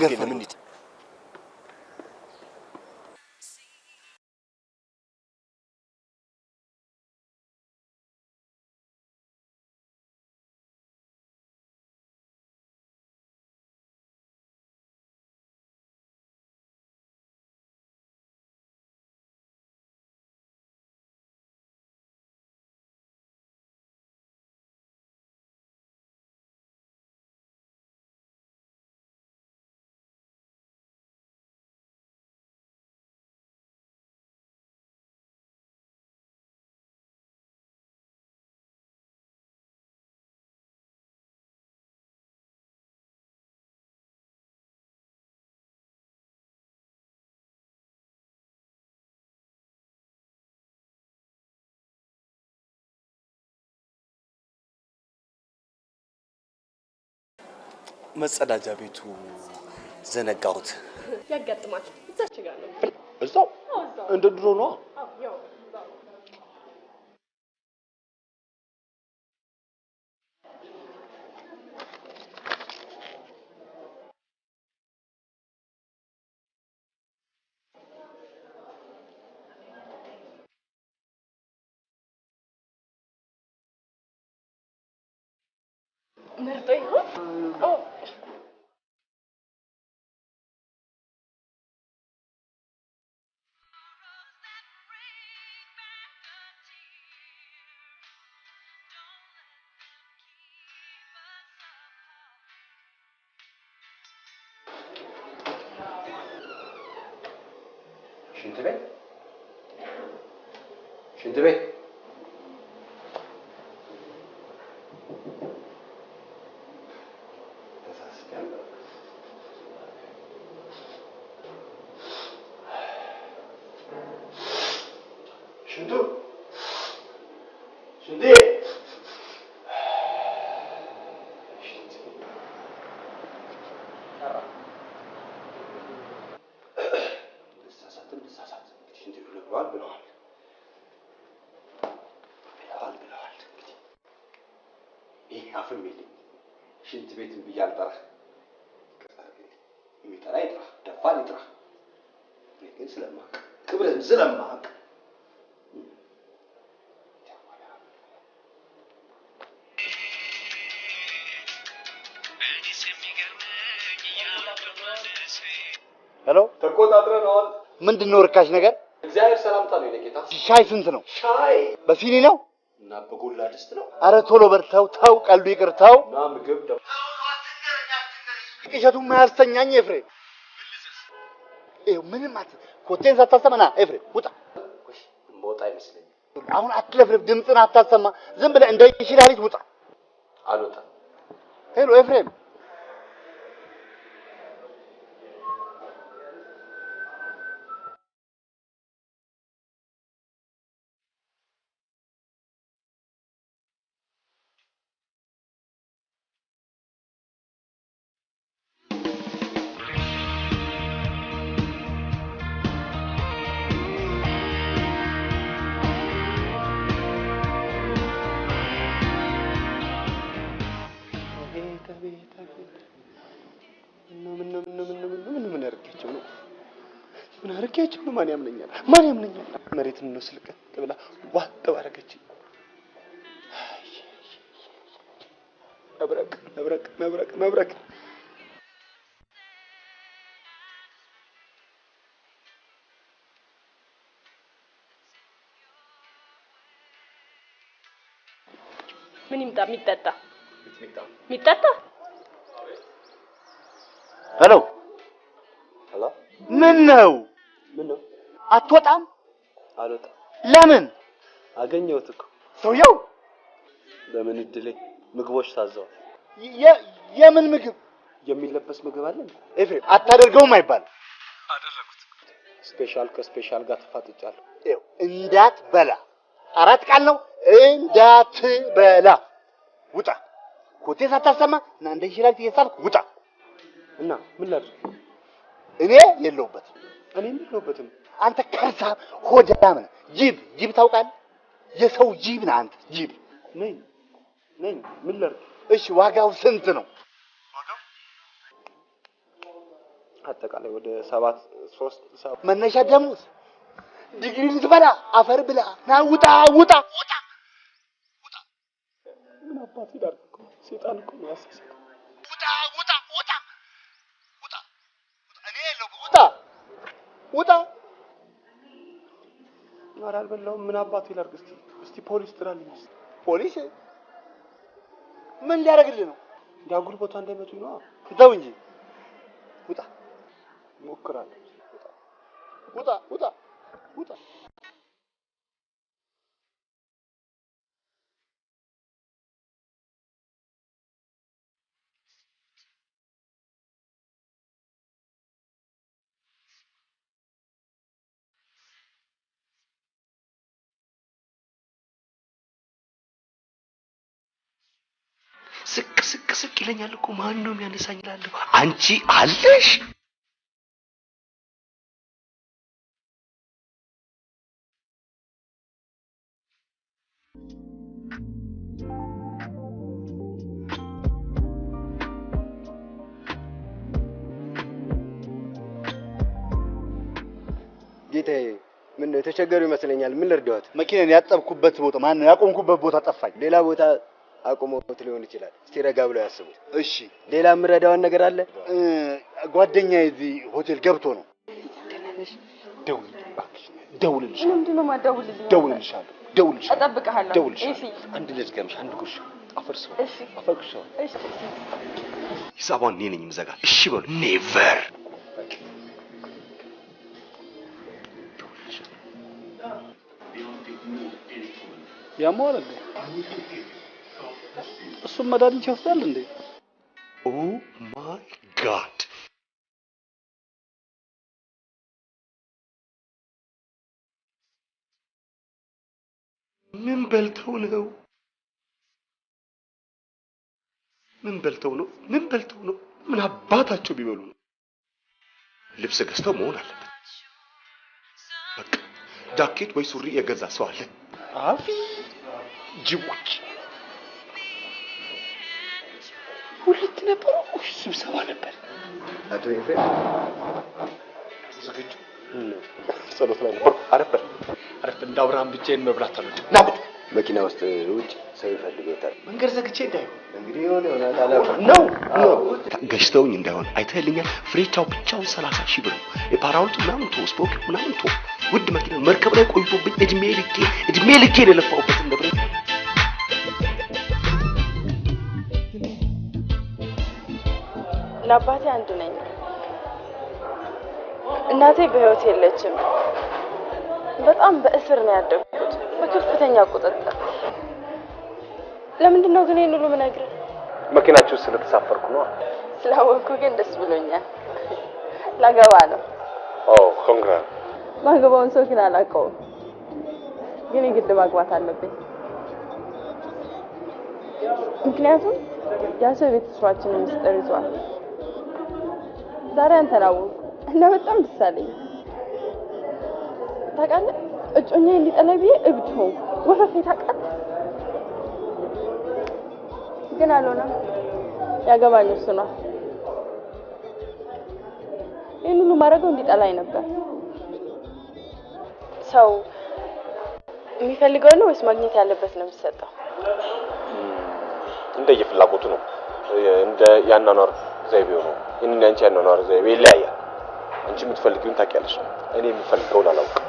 መጸዳጃ ቤቱ ዘነጋሁት። ያጋጥማል። እዛች ጋር ነው። እዛው እንደ ድሮ ነው። ያው መርጦ ይሆን? ሽንት ቤት ሽንት ቤት ሽንቱ ሽንቴ ሽንት ቤትን ብዬ አልጠራህ። የሚጠራ ይጥራ፣ ደፋር ይጥራ። እኔ ግን ስለማቅ ክብርህን ስለማቅ ሄሎ፣ ተቆጣጥረነዋል። ምንድን ነው ርካሽ ነገር? እግዚአብሔር ሰላምታ ነው የኔ ጌታ። ሻይ ስንት ነው? ሻይ በሲኒ ነው እና በጎላ ድስት ነው። አረ ቶሎ በርተው ተው፣ ቀልዱ ይቅርታው እና ምግብ ደግሞ ቅዠቱን ማያስተኛኝ ኤፍሬም። ምንም ኮቴን ሳታሰማና ኤፍሬም ውጣ። መውጣ አይመስለኝም። አሁን አትለፍልፍ፣ ድምፅን አታሰማ። ዝም ብለህ እንደ እንሽላሊት ውጣ። አልወጣም። ሄሎ ኤፍሬም፣ ምን አርጌያቸው ነው? ማን ያምነኛል? ማን ያምነኛል? መሬትን ነው ስልቀት ብላ ዋጥ ባረገች። መብረቅ መብረቅ መብረቅ መብረቅ ምን ይምጣ? የሚጠጣ የሚጠጣ ሄሎ ሄሎ፣ ምን ነው? ምን ነው? አትወጣም? አልወጣም። ለምን? አገኘሁት እኮ ሰውየው። ለምን እድሌ ምግቦች ታዘዋል። የምን ምግብ? የሚለበስ ምግብ አለ። ኤፍሬም አታደርገውም አይባል። አደረኩት። ስፔሻል ከስፔሻል ጋር ተፋጥጫለሁ። ይኸው እንዳትበላ፣ አራት ቃል ነው። እንዳትበላ ውጣ። ኮቴ ሳታሰማ እና እንደ ይችላል እየሳልክ ውጣ። እና ምን ላድርግ? እኔ የለሁበትም። እኔም የለሁበትም። አንተ ከርሳ ሆዳም ነህ። ጅብ ታውቃለህ? የሰው ጅብ ነህ አንተ። ጅብ ነኝ። ምን ላድርግ? እሺ ዋጋው ስንት ነው? አጠቃላይ ወደ 7 መነሻ ደሞዝ ዲግሪ ልትበላ አፈር ብላ ና ውጣ ውጣ ውጣ ውጣ። ምን አባት ይላል እኮ ሰይጣን እኮ ነው ያሳሰበው። ውጣ ውጣ ውጣ ውጣ እኔ የለሁም። ውጣ ውጣ። ኧረ አልበላሁም። ምን አባት ይላል? እስቲ ፖሊስ ጥራልኝ። ፖሊስ ምን ሊያደርግልህ ነው? ዳጉር ቦታ እንዳይመቱኝ ነው። ተው እንጂ ውጣ። ሞክራለሁ። ውጣ ውጣ ውጣ። ስቅ ስቅ ዝቅ ይለኛል እኮ ማን ነው የሚያነሳኝ እላለሁ። አንቺ አለሽ። ጌታዬ ምን የተቸገሩ ይመስለኛል። ምን ልርዳዎት? መኪናን ያጠብኩበት ቦታ ማን ያቆምኩበት ቦታ ጠፋኝ። ሌላ ቦታ አቆመውት ሊሆን ይችላል። እስቲ ረጋ ብለው ያስቡት። እሺ ሌላ የምረዳውን ነገር አለ? ጓደኛዬ እዚህ ሆቴል ገብቶ ነው። ደውልልሽ። ምንድነው የማትደውልልኝ? ደውልልሻለሁ። ደውልልሻለሁ። እጠብቅሃለሁ። ደውልልሻለሁ። አንድ ልዝገምሽ፣ አንድ ጉርሻ አፈርሰው። እሺ አፈርሰው። እሺ ሂሳቧን እኔ ነኝ የምዘጋ። እሺ በሉ። ኔቨር ያሟል እንዴ? እሱም መድኃኒት ይወስዳል እንዴ? ኦ ማይ ጋድ! ምን በልተው ነው? ምን በልተው ነው? ምን በልተው ነው? ምን አባታቸው ቢበሉ ነው? ልብስ ገዝተው መሆን አለበት። በቃ ጃኬት ወይ ሱሪ የገዛ ሰው አለ? አፊ ጅቦች ሁለት ነበሩ። ስብሰባ ነበር። አቶ ኤፍሬም ዝግጁ ጸሎት ላይ ነበር። አረፈር እንደ አብርሃም ብቻዬን መብላት አልወድም። ናቁት መኪና ውስጥ ውጭ ሰው ይፈልገውታል። መንገድ ዘግቼ እንዳይሆን እንግዲህ ይሆናል አላውቅም። ነው ገዝተውኝ እንዳይሆን አይተህልኛል። ፍሬቻው ብቻውን 30 ሺህ ብር ነው። የፓራውልቱ ምናምን ቶ ስፖክ ምናምን ቶ ውድ መኪና መርከብ ላይ ቆይቶብኝ እድሜ ልኬ የለፋሁበትን ንብረት ለአባቴ አንድ ነኝ። እናቴ በህይወት የለችም። በጣም በእስር ነው ያደግኩት፣ በከፍተኛ ቁጥጥር። ለምንድን ነው ግን ይሄን ሁሉ የምነግርህ? መኪናችሁ ስለተሳፈርኩ ነው። ስላወቅኩ ግን ደስ ብሎኛል። ላገባ ነው። ኦ ኮንግራ። ማገባውን ሰው ግን አላውቀውም፣ ግን የግድ ማግባት አለብኝ። ምክንያቱም ያ ሰው የቤተሰባችንን ምስጢር ይዟል። ዛሬ አንተን አወቅኩ እና በጣም ደስ አለኝ። ታውቃለህ፣ እጮኛዬ እንዲጠላኝ ብዬ እብድ ሆንኩ። ወፈፌ ታውቃለህ፣ ግን አልሆነም። ያገባኝ እሱ ነው። ይህን ሁሉ ማድረገው እንዲጠላኝ ነበር። ሰው የሚፈልገው ነው ወይስ ማግኘት ያለበት ነው የሚሰጠው? እንደየፍላጎቱ ነው። እንደ ያኗኗር ዘይቤው ነው። እኔና አንቺ ያኗኗር ዘይቤ ይለያያል። አንቺ የምትፈልጊውን ታውቂያለሽ፣ እኔ የምፈልገውን አላውቅም።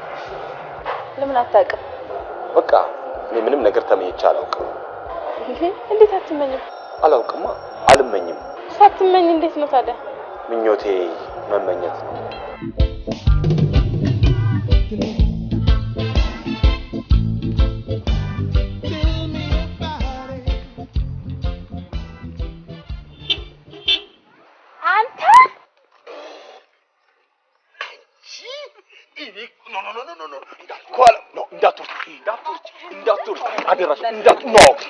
ለምን አታውቅም? በቃ እኔ ምንም ነገር ተመኝቼ አላውቅም። እንዴት አትመኝም? አላውቅማ፣ አልመኝም። ሳትመኝ እንዴት ነው ታዲያ? ምኞቴ መመኘት ነው። እንዳትወርጂ አደራሽ።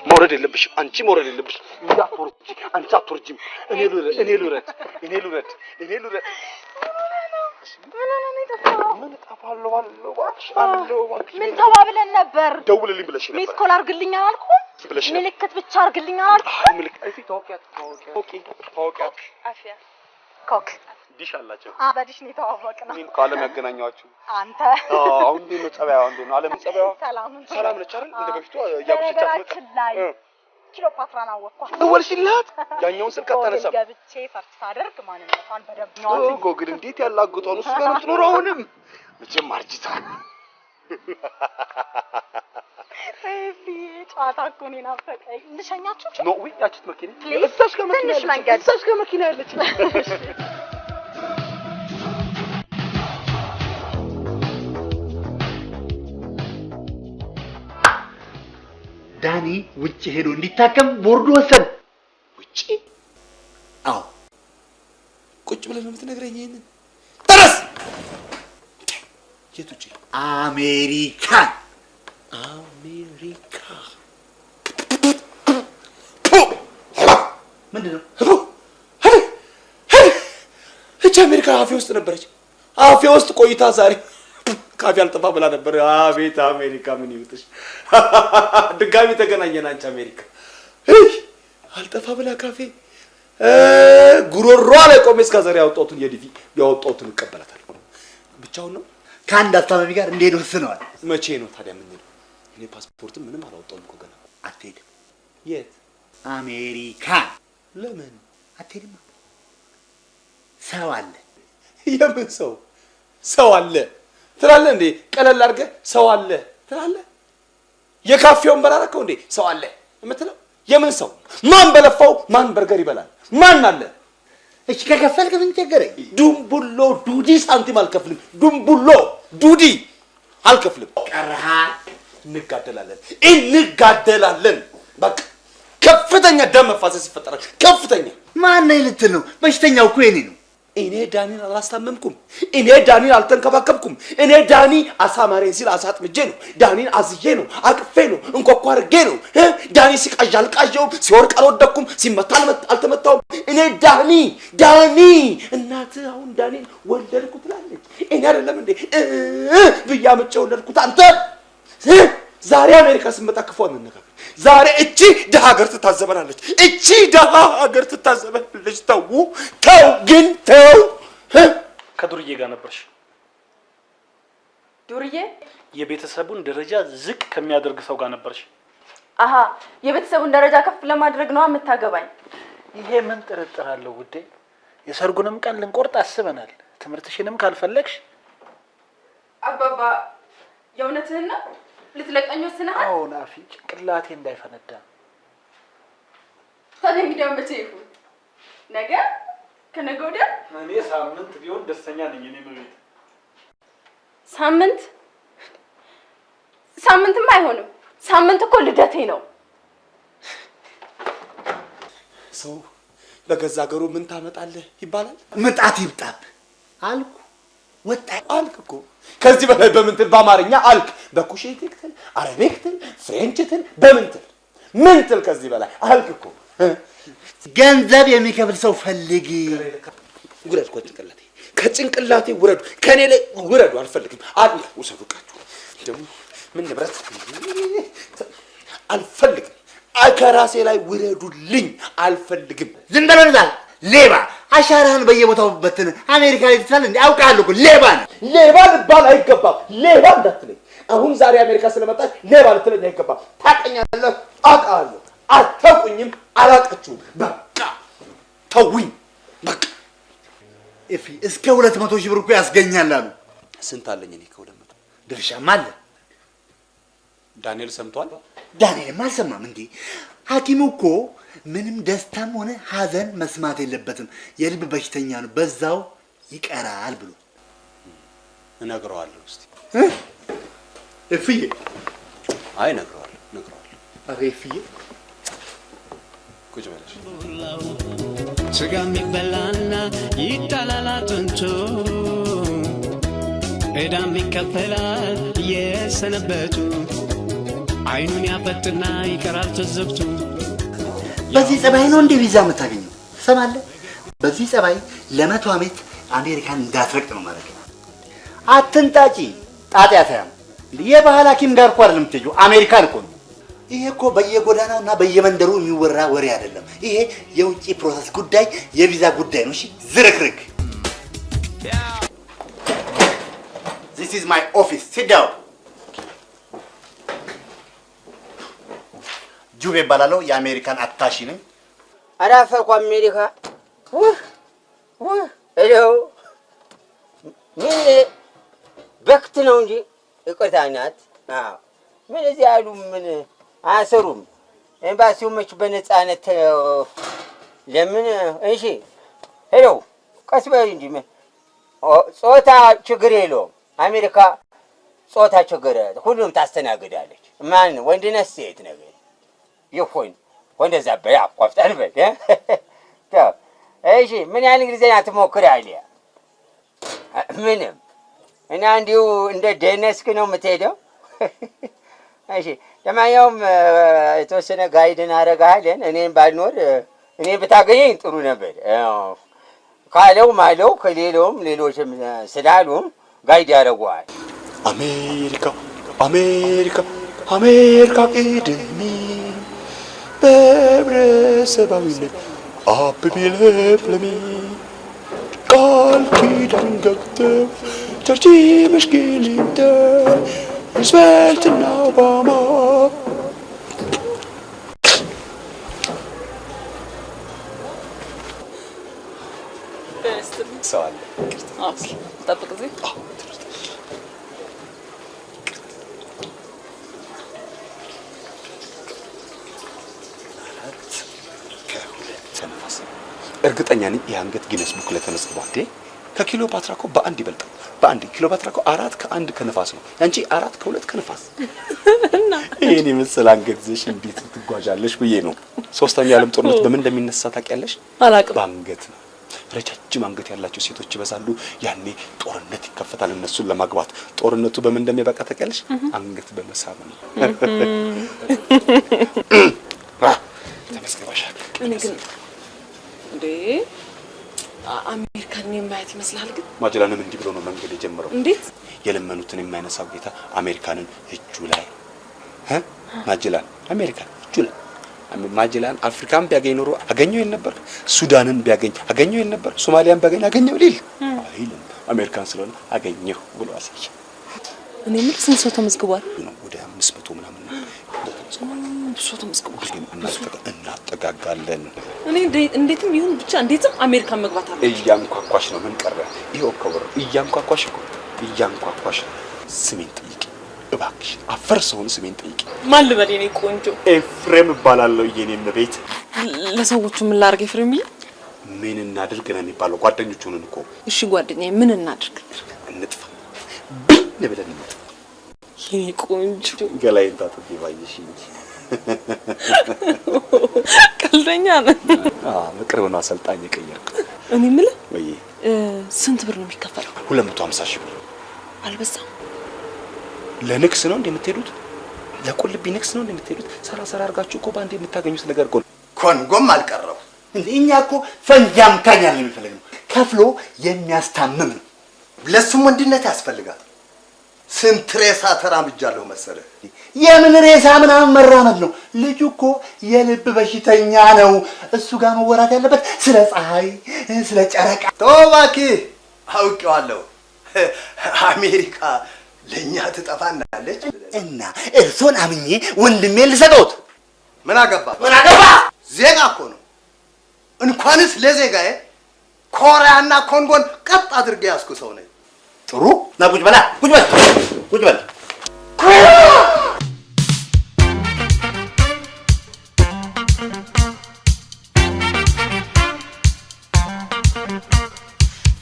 መውረድ የለብሽም አንቺ፣ መውረድ የለብሽም። እንዳትወርጂ አንቺ፣ አትወርጂም። እኔ ልውረድ። ምን እጠፋለሁ? ምን ተባብለን ነበር? ደውልልኝ ብለሽ ነበር። ሚስ ኮል አድርግልኝ አላልኩም? ምልክት ብቻ አድርግልኝ አላልኩም? ምልክት ታውቂያት አፍያ ኮክ ዲሽ አላቸው። በዲሽ ነው የተዋወቅነው። ምን ከዓለም ያገናኛችሁ አንተ? አሁን እንዴት ነው ጸባይዋ? እንዴት ነው ዓለም ጸባይዋ? ሰላም ነች አይደል? እንደ በፊቱ ያብሽቻት ላይ ክሊዮፓትራን አወቅኳት። ደወልሽላት? ያኛውን ስልክ አታነሳም። ገብቼ ሰርች ሳደርግ ማንነቷን በደንብ ነው። ጎግል እንዴት ያላግጧል። እሱ ጋር የምትኖረው አሁንም መቼም አርጅታ። ጨዋታ እኮ እኔን ናፈቀኝ። ልሸኛችሁ? ኖ ወይ ያቺት መኪና እዛሽ ጋር መኪና ያለች ዳኒ ውጭ ሄዶ እንዲታከም ቦርዱ ወሰን። ውጭ? አዎ። ቁጭ ብለህ ነው የምትነግረኝ ይሄንን? ተነስ! የት ውጭ? አሜሪካ። ምንድነው? እቺ አሜሪካ አፌ ውስጥ ነበረች። አፌ ውስጥ ቆይታ ዛሬ ካፌ አልጠፋ ብላ ነበር። አቤት አሜሪካ ምን ይውጥሽ! ድጋሚ ተገናኘን። አንቺ አሜሪካ አልጠፋ ብላ ካፌ ጉሮሯ ላይ ቆሜ እስከ ዛሬ ያወጣሁትን የዲቪ ያወጣሁትን እቀበላታለሁ። ብቻውን ነው ከአንድ አስታማሚ ጋር እንዴት ወስነዋል? መቼ ነው ታዲያ የምንሄደው? እኔ ፓስፖርትም ምንም አላወጣሁም እኮ ገና። አትሄድም? የት? አሜሪካ። ለምን አትሄድም? ሰው አለ። የምን ሰው? ሰው አለ ትላለህ እንዴ? ቀለል አድርገህ ሰው አለ ትላለህ። የካፌውን በራረከው እንዴ? ሰው አለ የምትለው የምን ሰው? ማን በለፋው ማን በርገር ይበላል? ማን አለ? እሺ ከከፈልክ ምን ቸገረኝ? ዱምቡሎ ዱዲ ሳንቲም አልከፍልም። ዱምቡሎ ዱዲ አልከፍልም። ቀረሃ። እንጋደላለን። በቃ ከፍተኛ ደም መፋሰስ ይፈጠራል። ከፍተኛ። ማን ነኝ ልትል ነው? በሽተኛው እኮ የኔ ነው። እኔ ዳኒን አላስታመምኩም። እኔ ዳኒን አልተንከባከብኩም። እኔ ዳኒ አሳማሬን ሲል አሳጥምጄ ነው። ዳኒን አዝዬ ነው፣ አቅፌ ነው፣ እንኳኳ አድርጌ ነው። ዳኒ ሲቃዣ አልቃዣውም፣ ሲወርቅ አልወደኩም፣ ሲመታ አልተመታውም። እኔ ዳኒ እናትህ አሁን ዳኒን ወለድኩ ትላለች። እኔ አይደለም እንዴ ብዬ አምጬ ወለድኩት? አንተ ዛሬ አሜሪካ ስመጣ ክፉ አንነጋገር። ዛሬ እቺ ደሃ ሀገር ትታዘበናለች። እቺ ደሃ ሀገር ትታዘበናለች። ተው ግን ተው። ከዱርዬ ጋር ነበርሽ? ዱርዬ? የቤተሰቡን ደረጃ ዝቅ ከሚያደርግ ሰው ጋር ነበርሽ? አሃ የቤተሰቡን ደረጃ ከፍ ለማድረግ ነው የምታገባኝ? ይሄ ምን ጥርጥር አለው ውዴ? የሰርጉንም ቀን ልንቆርጥ አስበናል። ትምህርትሽንም ካልፈለግሽ አባባ የእውነትህን ነው? ልትለቀኝ ወስነሃል? አዎ ናፊ፣ ጭንቅላቴ እንዳይፈነዳ። ታዲያ እንግዲህ መቼ ይሁን? ነገ? ከነገ ወዲያ? እኔ ሳምንት ቢሆን ደስተኛ ነኝ። እኔ መቤት ሳምንትማ አይሆንም። ሳምንት እኮ ልደቴ ነው። ሰው በገዛ ሀገሩ ምን ታመጣለህ ይባላል። ምጣት ይምጣብ አልኩ። ወጣ አልክ እኮ። ከዚህ በላይ በምንትል በአማርኛ አልክ። በኩሼት ትል፣ አረቤክ ትል፣ ፍሬንች ትል፣ በምንትል ምንትል ከዚህ በላይ አልክ እኮ። ገንዘብ የሚከፍል ሰው ፈልግ። ውረድ ከጭንቅላቴ ውረዱ። ከኔ ላይ ውረዱ። አልፈልግም። ውሰዱ። ቃችሁ ደግሞ ምን ንብረት አልፈልግም። ከራሴ ላይ ውረዱልኝ። አልፈልግም። ዝም በለው ይላል ሌባ። አሻራህን በየቦታው በትን አሜሪካ ላይ ትላል እንዴ? አውቃለሁ እኮ ሌባ ነህ። ሌባ ልባል አይገባም። ሌባ እንዳትለኝ። አሁን ዛሬ አሜሪካ ስለመጣች ሌባ ልትለኝ አይገባም። ታውቀኛለህ፣ አውቃለሁ። አታውቁኝም፣ አላውቃችሁም። በቃ ተውኝ። በቃ እፊ እስከ 200 ሺህ ብር እኮ ያስገኛል አሉ። ስንት አለኝ እኔ? ከ200 ድርሻማ አለ። ዳንኤል ሰምቷል? ዳንኤልማ አልሰማም እንዴ? ሐኪሙ እኮ ምንም ደስታም ሆነ ሀዘን መስማት የለበትም፣ የልብ በሽተኛ ነው፣ በዛው ይቀራል ብሎ እነግረዋለሁ። እስቲ እፍዬ አይ እነግረዋለሁ። አሬ እፍዬ ቁጭ በለሽ። ስጋ የሚበላና ይጣላል አጥንቶ ዕዳም ይከፈላል የሰነበቱ አይኑን ያፈጥና ይቀራል ተዘግቶ። በዚህ ጸባይ ነው እንደ ቪዛ የምታገኘው? ትሰማለህ? በዚህ ጸባይ ለ100 ዓመት አሜሪካን እንዳትረግጥ ነው ማለት ነው። አትንጣጪ፣ ጣጣ ያታም የባህል ሐኪም ጋር እኮ አይደለም የምትሄጂው፣ አሜሪካን እኮ ነው። ይሄ እኮ በየጎዳናው እና በየመንደሩ የሚወራ ወሬ አይደለም። ይሄ የውጭ ፕሮሰስ ጉዳይ፣ የቪዛ ጉዳይ ነው። እሺ ዝርክርክ። This is my office. Sit down. ጁቤ እባላለሁ፣ የአሜሪካን አታሺ ነኝ። አላፈርኩ አሜሪካ እለው ምን በክት ነው እንጂ ይቅርታ ናት። ምን እዚህ ያሉ ምን አያሰሩም። ኤምባሲው መች በነፃነት ለምን? እሺ ሄሎ ቀስ በል እንጂ ጾታ ችግር የለውም። አሜሪካ ጾታ ችግር ሁሉም ታስተናግዳለች። ማን ወንድነት ሴት ነገር ይሁን ወንደዛ በያ ቆፍጠን በል። እሺ ምን ያህል እንግሊዝኛ ትሞክራለህ? ምንም እና እንዲሁ እንደ ደነስክ ነው የምትሄደው? እሺ ለማንኛውም የተወሰነ ጋይድን አደርግሃለን። እኔም ባልኖር እኔ ብታገኘኝ ጥሩ ነበር። ካለው ማለው ከሌሎም ሌሎችም ስላሉም ጋይድ ያደርጉሃል። አሜሪካ አሜሪካ አሜሪካ ቅድሚ በህብረተሰባዊነት አብቢ ለምለሚ ቃል ኪዳን ገብተው ቸርች መሽጊልንተ ሩዝቬልትና ኦባማ ሰው አለ። ኦኬ ጠብቅ እዚህ እርግጠኛ ነኝ የአንገት ጊነስ ቡክ ላይ ተመዝግቧል። ከኪሎፓትራ እኮ በአንድ ይበልጣል። በአንድ ኪሎፓትራ እኮ 4 ከ1 ከነፋስ ነው። ያንቺ 4 ከ2 ከነፋስ እና ይሄን የመሰለ አንገት ይዘሽ እንዴት ትጓዣለሽ ብዬ ነው። ሶስተኛው የዓለም ጦርነት በምን እንደሚነሳ ታውቂያለሽ? አላውቅም። በአንገት ነው። ረጃጅም አንገት ያላቸው ሴቶች ይበዛሉ። ያኔ ጦርነት ይከፈታል እነሱን ለማግባት። ጦርነቱ በምን እንደሚያበቃ ታውቂያለሽ? አንገት በመሳብ ነው። ተመስገባሻል። እኔ ግን እንዴ አሜሪካን የማየት ይመስላል። ግን ማጀላንም እንዲህ ብሎ ነው መንገድ የጀመረው። እንዴት የለመኑትን የማይነሳው ጌታ አሜሪካንን እጁ ላይ ማጀላን አሜሪካን እጁ ላይ ማጀላን አፍሪካን ቢያገኝ ኖሮ አገኘው ነበር። ሱዳንን ቢያገኝ አገኘው ነበር። ሶማሊያን ቢያገኝ አገኘው ሊል አይልም። አሜሪካን ስለሆነ አገኘው ብሎ አሳየ። እኔ ምን ስንት ሰው ተመዝግቧል? ወደ 500 ምናምን ነው ሰው ተመዝግቧል። እናጠጋጋለን። እኔ እንዴትም ይሁን ብቻ እንዴትም አሜሪካን መግባት አለ። እያንኳኳሽ ነው። ምን ቀረ? ይሄው ከወረ እያንኳኳሽ እኮ እያንኳኳሽ። ስሜን ጠይቂ እባክሽ። አፈር ሰውን ስሜን ጠይቂ። ማን ልበል? የኔ ቆንጆ ኤፍሬም እባላለሁ። የኔን ቤት ለሰዎቹ ምን ላድርግ? ኤፍሬም ምን እናድርግ ነው የሚባለው? ጓደኞቹ ነን እኮ። እሺ ጓደኛዬ ምን እናድርግ? እንጥፋ ብለን እንጥፋ። የኔ ቆንጆ ገላይን ታጥቢ ባይሽ እንጂ ቀልደኛ ነህ። በቅርብ ነው አሰልጣኝ የቀየርኩት። እኔ የምልህ ወይ ስንት ብር ነው የሚከፈለው? 250 ሺህ ብር። አልበዛም? ለንግስ ነው እንደምትሄዱት? ለቁልቢ ንግስ ነው እንደምትሄዱት? ሰራ አድርጋችሁ እኮ ባንዴ የምታገኙት ነገር እኮ ነው። ኮንጎም አልቀረው እንዴ? እኛ እኮ ፈንጃም ታኛል የሚፈልግ ነው። ከፍሎ የሚያስታምም ነው። ለሱም ወንድነት ያስፈልጋል። ስንት ሬሳ ተራምጃለሁ መሰለህ። የምን ሬሳ ምናምን መራመድ ነው? ልጁ እኮ የልብ በሽተኛ ነው። እሱ ጋር መወራት ያለበት ስለ ፀሐይ፣ ስለ ጨረቃ። ተው እባክህ፣ አውቄዋለሁ። አሜሪካ ለእኛ ትጠፋናለች እና እርሶን አምኜ ወንድሜን ልሰጠዎት። ምን አገባ? ዜጋ እኮ ነው። እንኳንስ ለዜጋዬ ኮሪያና ኮንጎን ቀጥ አድርጌ ያስኩ ሰው ነኝ። ጥሩ ና ቁጭ በላ፣ ቁጭ በል።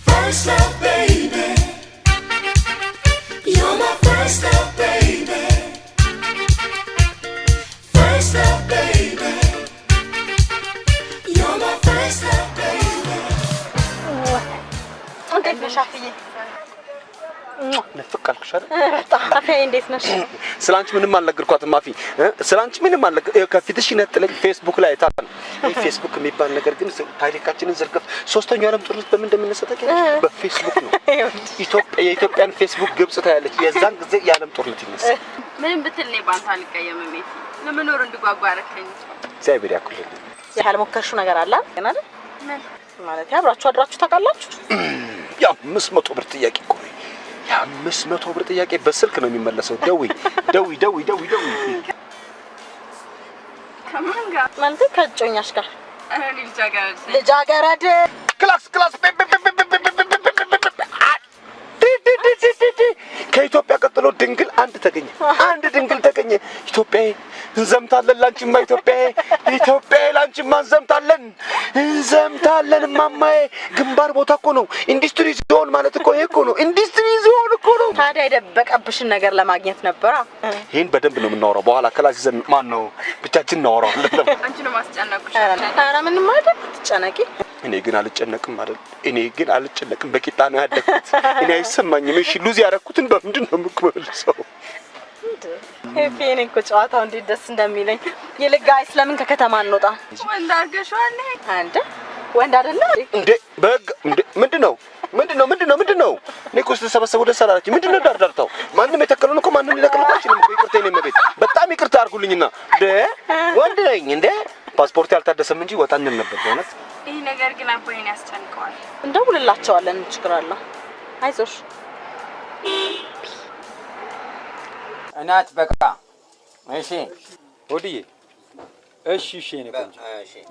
First love, baby. You're my first love, baby. First love, baby. You're my first love, baby. እንዴት ነሽ አፍዬ? ነፍቃልኩሽ አይደል? አፍዬ እንዴት ነሽ? ስላንቺ ምንም አልነገርኳትም ማፊ። ስላንቺ ምንም ከፊትሽ ይነጥለኝ ፌስቡክ ላይ አይታል። ፌስቡክ የሚባል ነገር ግን ታሪካችንን ዘርገፍ ሶስተኛው ዓለም ጦርነት በምን እንደሚነሳ ታውቂያለሽ? በፌስቡክ ነው። የኢትዮጵያን ፌስቡክ ግብጽ ታያለች። የዛን ጊዜ የዓለም ጦርነት ይነሳ። ምንም ብትል ነው ባንተ አልቀየምም። ሜት ለምኖር እንድጓጓ አረከኝ። እግዚአብሔር ያኩልልኝ። ያልሞከርሽው ነገር አለ አይደል? ምን ማለት አብራችሁ አድራችሁ ታውቃላችሁ? ያ 500 ብር ጥያቄ እኮ ነው። ያ 500 ብር ጥያቄ በስልክ ነው የሚመለሰው። ደዊ ከማን ጋር? ማለት ከጮኛሽ ጋር? ልጃገረድ ክላስ ከኢትዮጵያ ቀጥሎ ድንግል አንድ ተገኘ። ኢትዮጵያዬ እንዘምታለን ላንቺማ፣ ኢትዮጵያዬ ላንቺማ እንዘምታለን ማማዬ። ግንባር ቦታ እኮ ነው። ኢንዱስትሪ ዞን ማለት እኮ ይሄ እኮ ነው። ኢንዱስትሪ ዞን እኮ ነው። ታዲያ የደበቀብሽን ነገር ለማግኘት ነበር። ይሄን በደንብ ነው የምናወራው። በኋላ ክላስ ይዘን ማን ነው ብቻችን እናወራለን። አንቺ ነው ማስጨነቅሽ። ኧረ ምንም አይደል፣ ትጨነቂ። እኔ ግን አልጨነቅም። በቂጣ ነው ያደግኩት። እኔ አይሰማኝም። እሺ ሉዝ ያደረኩትን በምንድን ነው የምትመልሰው? ሄፒን እኮ ጨዋታው እንዴት ደስ እንደሚለኝ። ይልቅ ጋይስ ለምን ከከተማ እንወጣ? ወንድ አድርገሽዋል አንተ ወንድ አይደለ እንዴ? በግ እንዴ? ምንድነው? እኔ እኮ ስተሰበሰቡ ደስ አላላችሁ። ምንድነው ዳርዳርታው? ማንም የተከለውን እኮ ማንም ሊነቅልበት አይችልም እኮ። ይቅርታ የኔ መቤት፣ በጣም ይቅርታ አድርጉልኝና ወንድ ነኝ እንዴ? ፓስፖርት ያልታደሰም እንጂ ወጣ እንል ነበር በእውነት። ይሄ ነገር ግን አባይን ያስጨንቀዋል። እንደውልላቸዋለን፣ ችግር አለ። አይዞሽ እናት በቃ እሺ ወዲዬ እሺ እኔ ቆንጆ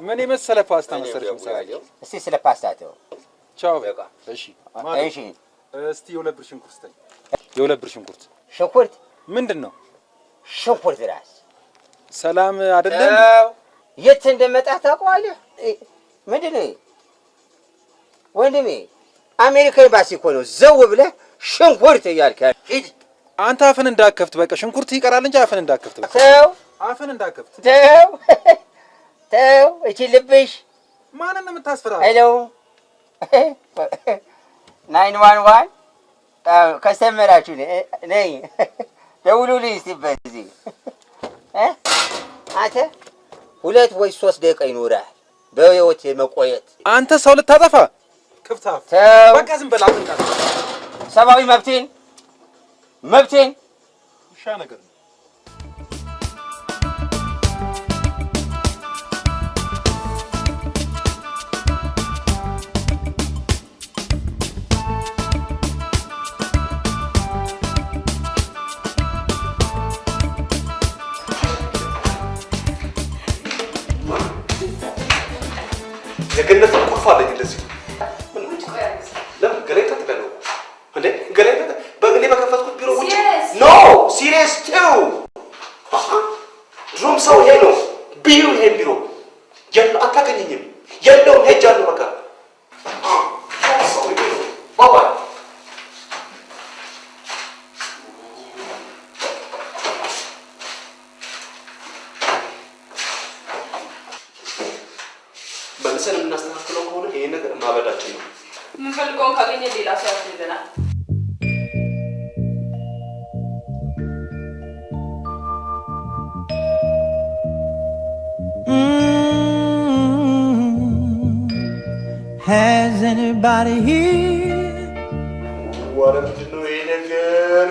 ምን የመሰለ ፓስታ መሰለሽ እንሰራለን። እስቲ ስለ ፓስታ ተው። ቻው በቃ እሺ። እሺ እስቲ የሁለት ብር ሽንኩርት ስጠኝ። የሁለት ብር ሽንኩርት። ሽንኩርት ምንድነው? ሽንኩርት ራስ ሰላም አይደለም። የት እንደመጣ ታውቀዋለህ? ምንድነው ወንድሜ? አሜሪካ ኤምባሲ እኮ ነው ዘው ብለህ ሽንኩርት እያልክ ሂድ። አንተ አፍን እንዳከፍት በቃ ሽንኩርት ይቀራል እንጂ አፍን እንዳከፍት በቃ ተው። አፍን እንዳከፍት ተው። እቺ ልብሽ ማንን ነው የምታስፈራው? ሄሎ 911 ከስተመራችሁ ነኝ። ደውሉልኝ እስቲ በዚህ አንተ 2 ወይ 3 ደቂቃ ይኖራል በህይወት መቆየት። አንተ ሰው ልታጠፋ ክፍታፍ ተው። በቃ ዝም በል አትንካ። ሰብአዊ መብቴን ውሻ ነገር ነው። የገነት ቁልፍ አለኝ እንደዚህ ለምን ገለይታ ትደለው እንዴ? ገለይታ በእኔ በከፈትኩት ቢሮ ውጭ ኖ ሲሪየስ ቱ ድሮም ሰው ይሄ ነው ቢሮ ይሄ ቢሮ የለው አታገኘኝም። የለውም ሄጃለሁ በቃ ባባ መልሰን የምናስተካክለው ከሆነ ይሄ ነገር ማበዳችን ነው። የምንፈልገውን ካገኘ ሌላ ሰው ያስፈልገናል። Has anybody here? ምንድን ነው ይሄ ነገር?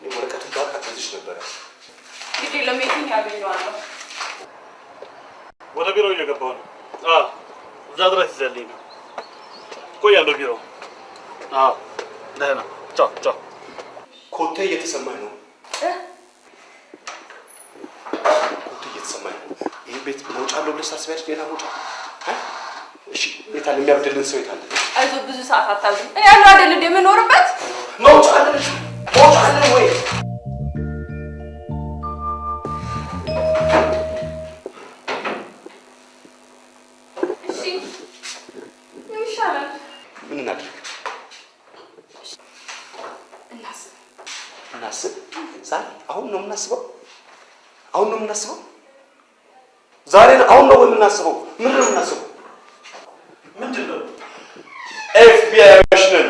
ወረቀት እንዳቃተልሽ ነበረ። እንግዲህ ለሜቲንግ ያገኘዋለሁ። ወደ ቢሮ እየገባሁ ነው። እዛ ድረስ ይዘልኝ ነው። ቆያለሁ ቢሮ። ደህና ቻው። ኮቴ እየተሰማኝ ነው። ኮቴ እየተሰማኝ ነው። ይህ ቤት መውጫ አለው ብለሽ ታስቢያለሽ? ሌላ መውጫ? እሺ ቤት አለ የሚያብድልን ሰው የታለ? አይዞህ ብዙ ሰዓት አታዝም። እኔ ያለው አይደል እንደ የምኖርበት መውጫ አለ ወይ? ምን እናድርግ? እናስብ። ዛሬ አሁን ነው የምናስበው? ዛሬ አሁን ነው የምናስበው? ምንድን ነው የምናስበው? ምንድን ነው? ኤፍቢአይዎች ነን።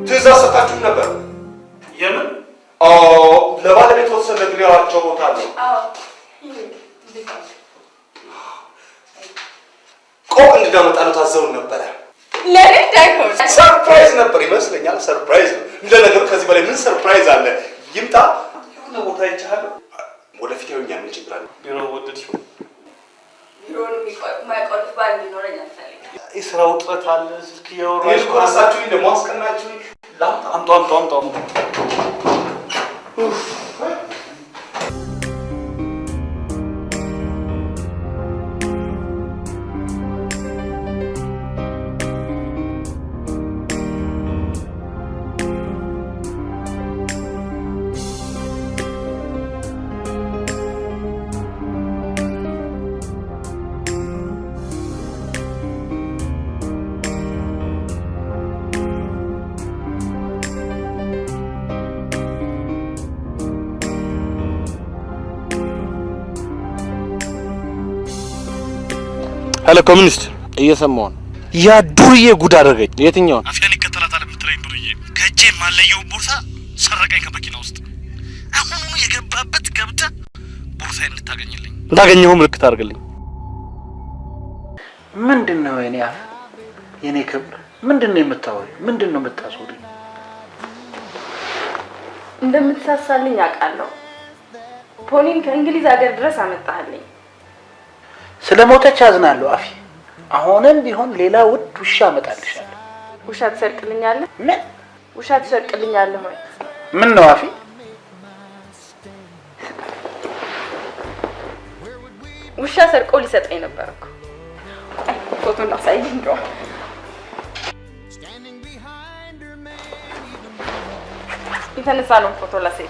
ትዕዛዝ ሰጣችሁ ነበር? የምን? ለባለቤት ወሰን ነግሬዋቸው ታለ። ቆቅ እንድናመጣ ታዘውን ነበረ። ለኔ ዳይሆን ሰርፕራይዝ ነበር ይመስለኛል። ሰርፕራይዝ ነው። እንደነገሩ ከዚህ በላይ ምን ሰርፕራይዝ አለ? ይምጣ። የሆነ ቦታ ይቻላል። ወደፊት ይሆኛ ምን ችግር አለ? ቢሮ ወደድሽው? ቢሮን ማይቆልፍ ባል እንዲኖረኝ አልፈልግም። የስራ ውጥረት አለ። ስልክ እያወራሁ እኔ እኮ ረሳችሁኝ ደግሞ አስቀናችሁኝ። አምጣ ሄሎ ኮሚኒስት እየሰማሁ ነው። ያ ዱርዬ ጉድ አደረገኝ። የትኛውን? አፍያን ይከተላታል የምትለኝ ዱርዬ ከእጄ ማለየው ቦርሳ ሰረቀኝ ከመኪና ውስጥ። አሁኑኑ የገባበት ገብተህ ቦርሳዬን እንድታገኝልኝ። እንዳገኘኸው ምልክት አድርግልኝ። ምንድነው የኔ ክብር? ምንድነው የምታወሪው? ምንድነው የምታስወሪው? እንደምትሳሳልኝ አውቃለሁ። ፖኒን ከእንግሊዝ ሀገር ድረስ አመጣህልኝ። ስለሞተች አዝናለሁ አፊ። አሁንም ቢሆን ሌላ ውድ ውሻ አመጣልሻለሁ። ውሻ ትሰርቅልኛለህ? ምን ውሻ ትሰርቅልኛለህ ወይ? ምን ነው አፊ? ውሻ ሰርቆ ሊሰጠኝ ነበር እኮ። ፎቶ እንዳሳይኝ እንደው የተነሳ ነው ፎቶ ላሳይ።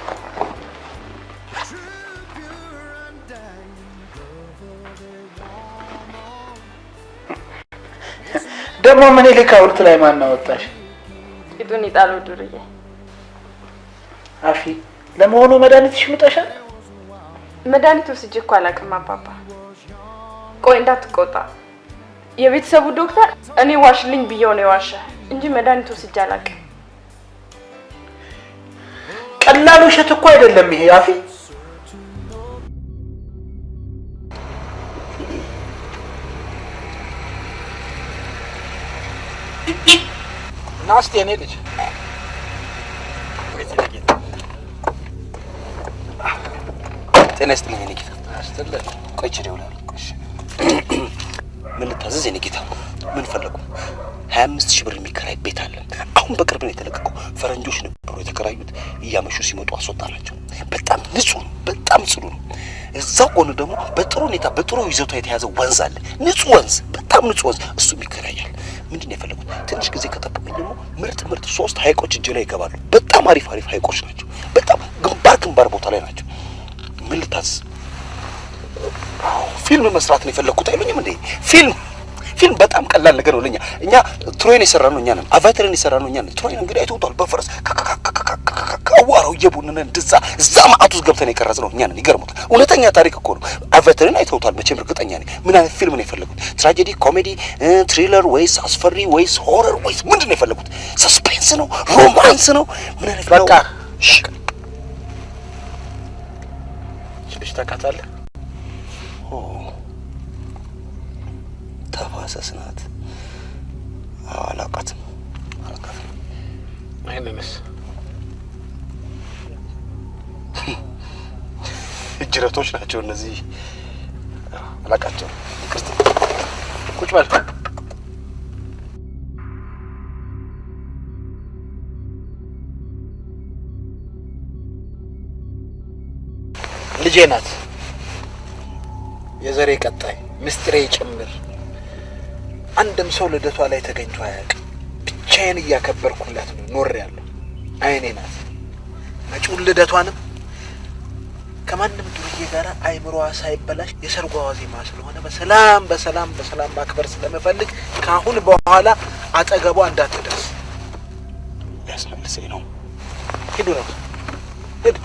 ደግሞ ምን ይልካ ውርት ላይ ማን አወጣሽ? ቂጡን ይጣለው ዱርዬ። አፊ ለመሆኑ መድኃኒትሽ ምጠሻል? መድኃኒት ወስጄ እኮ አላውቅም አባባ። ቆይ እንዳትቆጣ። የቤተሰቡ ዶክተር እኔ ዋሽልኝ ብየው ነው የዋሸ እንጂ መድኃኒት ወስጄ አላውቅም። ቀላል ውሸት እኮ አይደለም ይሄ አፊ። ናስቲ እኔ ልጅ ጤና ይስጥልኝ የኔ ጌታ። አስተላልፍ ቆይቼ እደውላለሁ። እሺ ምን ልታዘዝ የኔ ጌታ? ምን ፈለጉ? 25,000 ብር የሚከራይ ቤት አለ። አሁን በቅርብ ነው የተለቀቀው። ፈረንጆች ነበሩ የተከራዩት። እያመሹ ሲመጡ አስወጣናቸው። በጣም ንጹህ ነው፣ በጣም ጽዱ ነው። እዛው ጎን ደግሞ በጥሩ ሁኔታ በጥሩ ይዘቷ የተያዘ ወንዝ አለ። ንጹህ ወንዝ፣ በጣም ንጹህ ወንዝ። እሱም ይከራያል። ምንድን ነው የፈለጉት? ትንሽ ጊዜ ከጠበቁኝ ደግሞ ምርጥ 3 ሀይቆች እጄ ላይ ይገባሉ። በጣም አሪፍ ሀይቆች ናቸው። በጣም ግንባር ቦታ ላይ ናቸው። ምን ልታዝ? ፊልም መስራት ነው የፈለኩት አይሉኝም እንዴ? ፊልም በጣም ቀላል ነገር ነው ለኛ። እኛ ትሮይን የሰራነው እኛ ነን። አቫተርን የሰራነው እኛ ነን። ትሮይን እንግዲህ አይተውታል። በፈረስ ከዋራው እየቡነን እዛ ማአት ውስጥ ገብተን የቀረጽነው እኛ ነን። ይገርሙታል። እውነተኛ ታሪክ እኮ ነው። አቫተርን አይተውታል መቼም እርግጠኛ ነኝ። ምን አይነት ፊልም ነው የፈለጉት? ትራጀዲ፣ ኮሜዲ፣ ትሪለር ወይስ አስፈሪ ወይስ ሆረር ወይስ ምንድን ነው የፈለጉት? ሰስፔንስ ነው? ሮማንስ ነው? ምን አይነት በቃ ታውቃታለህ? ተፋሰስ ናት። አላውቃትም። አይነንስ ጅረቶች ናቸው እነዚህ። አላውቃቸውም። ይቅርታ። ቁጭ በል። ልጄ ናት። የዘሬ ቀጣይ ምስጢሬ ጭምር። አንድም ሰው ልደቷ ላይ ተገኝቶ አያውቅም። ብቻዬን እያከበርኩላት ነው ኖሬያለሁ። አይኔ ናት። መጪውን ልደቷንም ከማንም ዱርዬ ጋር አይምሮዋ ሳይበላሽ የሰርጓ ዋዜማ ስለሆነ በሰላም ማክበር ስለምፈልግ ከአሁን በኋላ አጠገቧ እንዳትደርስ። ሊያስመልሰኝ ነው። ሂዱ ነው ሂድ።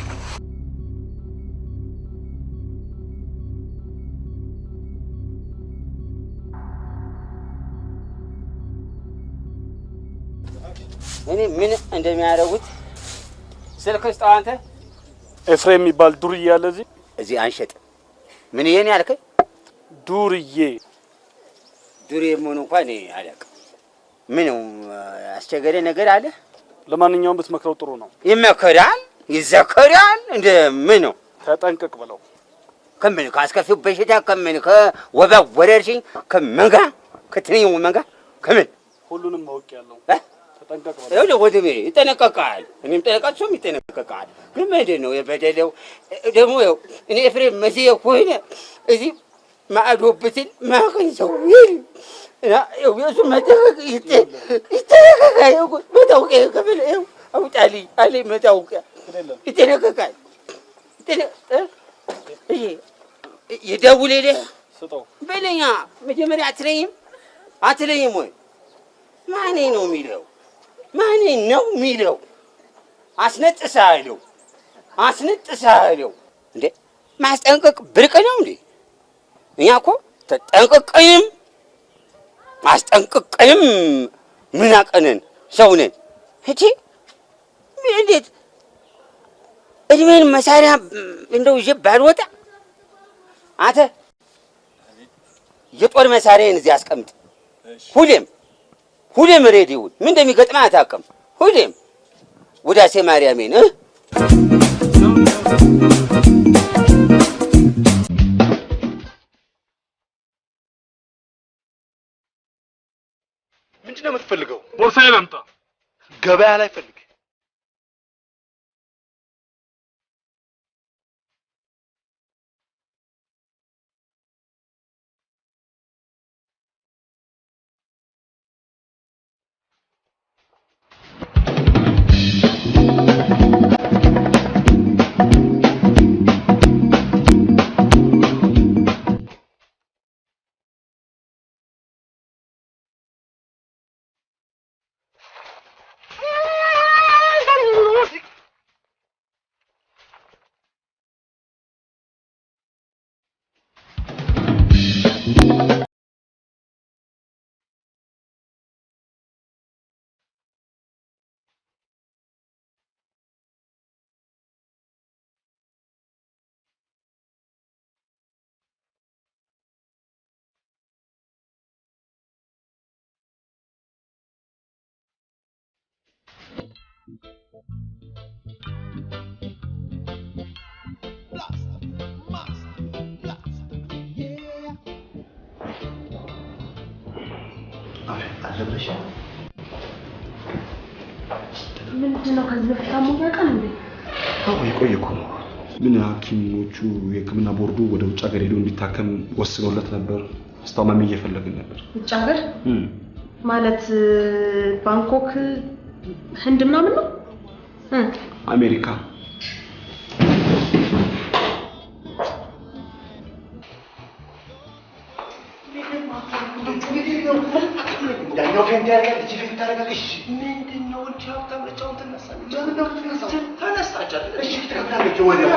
እኔ ምን እንደሚያደርጉት ስልክ ውስጥ አንተ ኤፍሬም የሚባል ዱርዬ አለ እዚህ አንሸጥ። ምን ይሄን ያልከኝ? ዱርዬ መሆኑ እንኳን እኔ አላውቅም። ምን አስቸገረ ነገር አለ? ለማንኛውም ብትመክረው ጥሩ ነው። ይዘከራል እንደ ምን ነው? ተጠንቀቅ ብለው ከምን ካስከፊው በሽታ ከምን ከወባ ወረርሽኝ ከመንጋ ከትንኝ መንጋ ከምን ሁሉንም ማወቅ ያለው ተጠንቀቅ ብለው ይኸውልህ ወንድሜ ይጠነቀቃል። እኔም ጠነቀቃቸውም ይጠነቀቃል። ግን ምንድን ነው የበደለው ደግሞ? ይኸው እኔ ኤፍሬም መሲህ ከሆነ እዚህ ማዕዶ ብትል ማያውቀኝ ሰው እና የእሱ መጠንቀቅ ይጠነቀቃል። መታወቂያ ከፍል ይኸው አውጣልኝ አለኝ መታወቂያ ይጠነቀቃል። የደውልልህ በለኛ መጀመሪያ አትለኝም ወይ? ማኔ ነው የሚለው አስነጥሳለሁ እንዴ? ማስጠንቀቅ ብርቅ ነው እንዴ? እኛ እኮ ተጠንቀቅንም አስጠንቅቀንም ምን አቀነን ሰው ነን እጂ እንዴት እድሜን መሳሪያ እንደው ይዤ ባልወጣ አንተ የጦር መሳሪያን እዚህ አስቀምጥ ሁሌም ሬዲዮ ምን እንደሚገጥመህ አታውቅም ሁሌም ውዳሴ ማርያሜን ምንድነው የምትፈልገው? ቦርሳዬን አምጣ። ገበያ ላይ ፈልግ። ምንድነው ከዚህ በፊት ታሞ ያውቃል እንዴ? አዎ የቆየ እኮ ነው። ምን ሐኪሞቹ የሕክምና ቦርዱ ወደ ውጭ ሀገር ሄዶ እንዲታከም ወስነውለት ነበር። አስታማሚ እየፈለግን ነበር። ውጭ ሀገር ማለት ባንኮክ፣ ህንድ ምናምን ነው? አሜሪካ። ዳኛው ፌንት ያደርጋል፣ ልጅ ፌንት ታደርጋለች። ምንድነው እንጂ ሀብታም ልጫውን ትነሳለች። ምንድነው ትነሳው? ተነሳች አይደል? እሺ ትከፍላለች። ወዲያው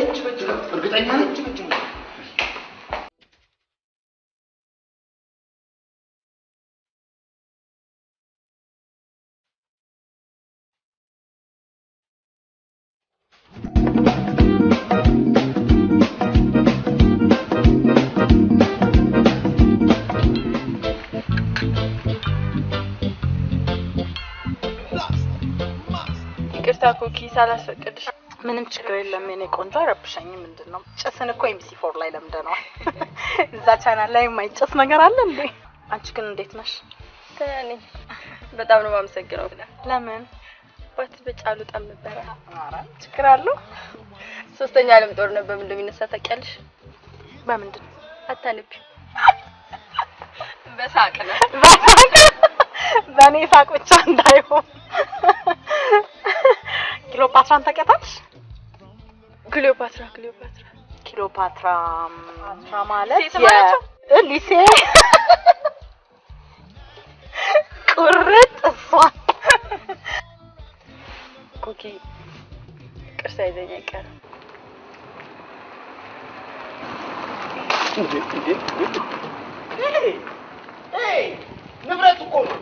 እጅ በእጅ እርግጠኛ ነኝ። እጅ በእጅ ኩኪ ሳላስፈቅድሽ ምንም ችግር የለም የኔ ቆንጆ አይረብሸኝም። ምንድነው ጭስን እኮ ኤምሲ4 ላይ ለምደነዋል። እዛ ቻናል ላይ የማይጨስ ነገር አለ እንዴ? አንቺ ግን እንዴት ነሽ? ተኔ በጣም ነው የማመሰግነው። ለምን ባት በጫሉ ጣም ነበር? ኧረ ችግር አለው። ሶስተኛ ዓለም ጦርነት በምን እንደሚነሳ ታውቂያለሽ? በምንድን አታነቢ? በሳቅ ነው። በኔ ሳቅ ብቻ እንዳይሆን ክሊዮፓትራን ታውቂያታለሽ? ክሊዮፓትራ ማለት የሊሴ ቁርጥ እሷን ኩኪ ቅርሳ ይዘኛ ይቀር ንብረት እኮ ነው።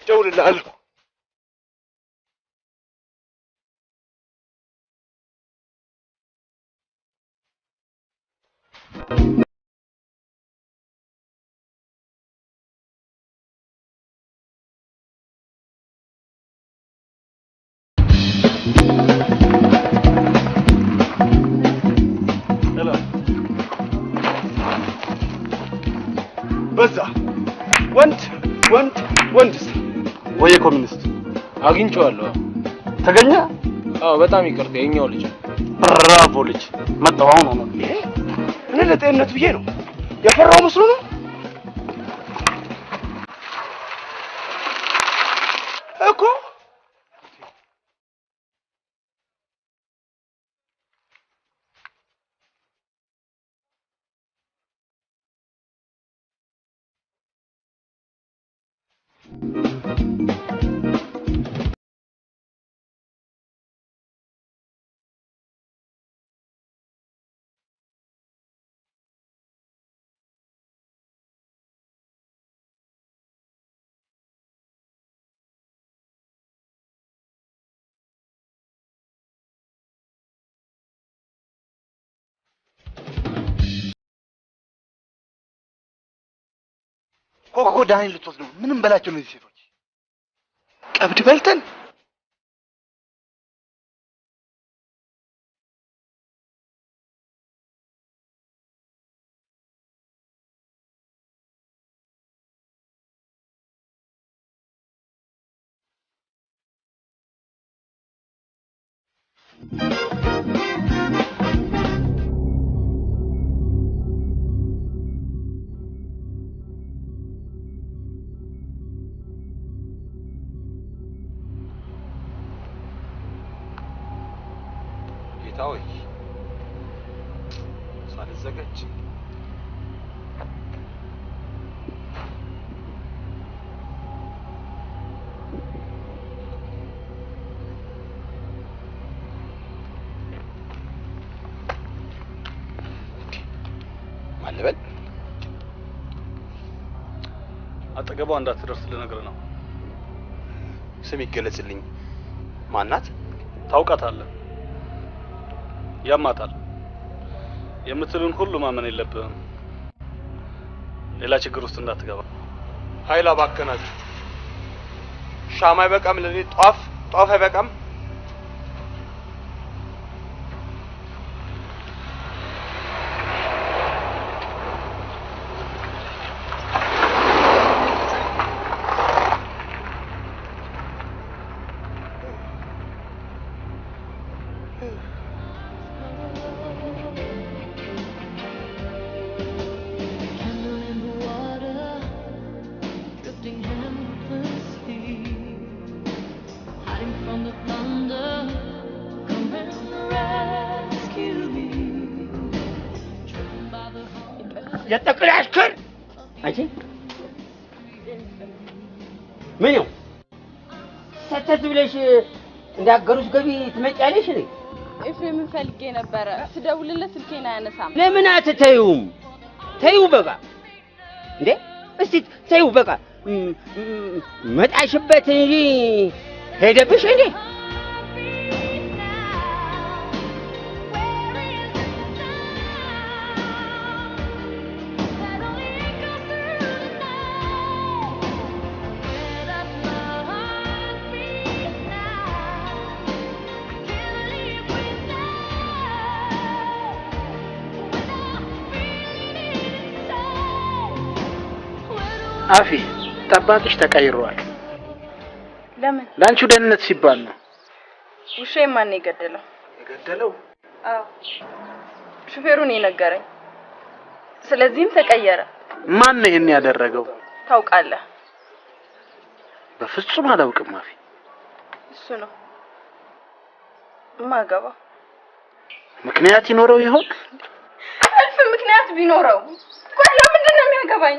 እደውልልሃለሁ። በዛ ወንድስ ወይ ኮሚኒስት አግኝቼዋለሁ። ተገኘ? አዎ በጣም ይቅርታ የኛው ልጅ። ብራቮ ልጅ መጣው አሁን ነው። እኔ ለጤንነት ብዬ ነው የፈራው መስሎ ነው እኮ። ኮኮ ዳንኤል ልትወስድ ነው። ምንም በላቸው እነዚህ ሴቶች ቀብድ በልተን ጌታዬ ሳልዘጋጅ ማለበል አጠገቧ እንዳትደርስ ልነግርህ ነው። ስም ይገለጽልኝ። ማናት? ታውቃታለህ? ያማታል። የምትሉን ሁሉ ማመን የለብህም። ሌላ ችግር ውስጥ እንዳትገባ። ኃይል አባከናችሁ። ሻማ አይበቃም ለኔ? ጧፍ አይበቃም? የጠቅላይ አሽከር አንቺ ምን ነው ሰተት ብለሽ እንዳገሩሽ ገቢ ትመጫለሽ? እኔ ኤፍሬምን ፈልጌ ነበረ። ስደውልለት ስልኬን አያነሳም። ለምን አትተዩም? ተዩ በቃ እንዴ! እስቲ ተዩ በቃ መጣሽበት እንጂ ሄደብሽ እንዴ? አፊ ጠባቂሽ ተቀይሯል። ለምን? ላንቺ ደህንነት ሲባል ነው። ውሻዬን ማን የገደለው? የገደለው? አዎ ሹፌሩን የነገረኝ። ስለዚህም ተቀየረ። ማን ነው ይሄን ያደረገው? ታውቃለህ? በፍጹም አላውቅም አፊ። እሱ ነው ማገባ። ምክንያት ይኖረው ይሆን? አልፍ ምክንያት ቢኖረው ቆይ ለምንድን ነው የሚያገባኝ?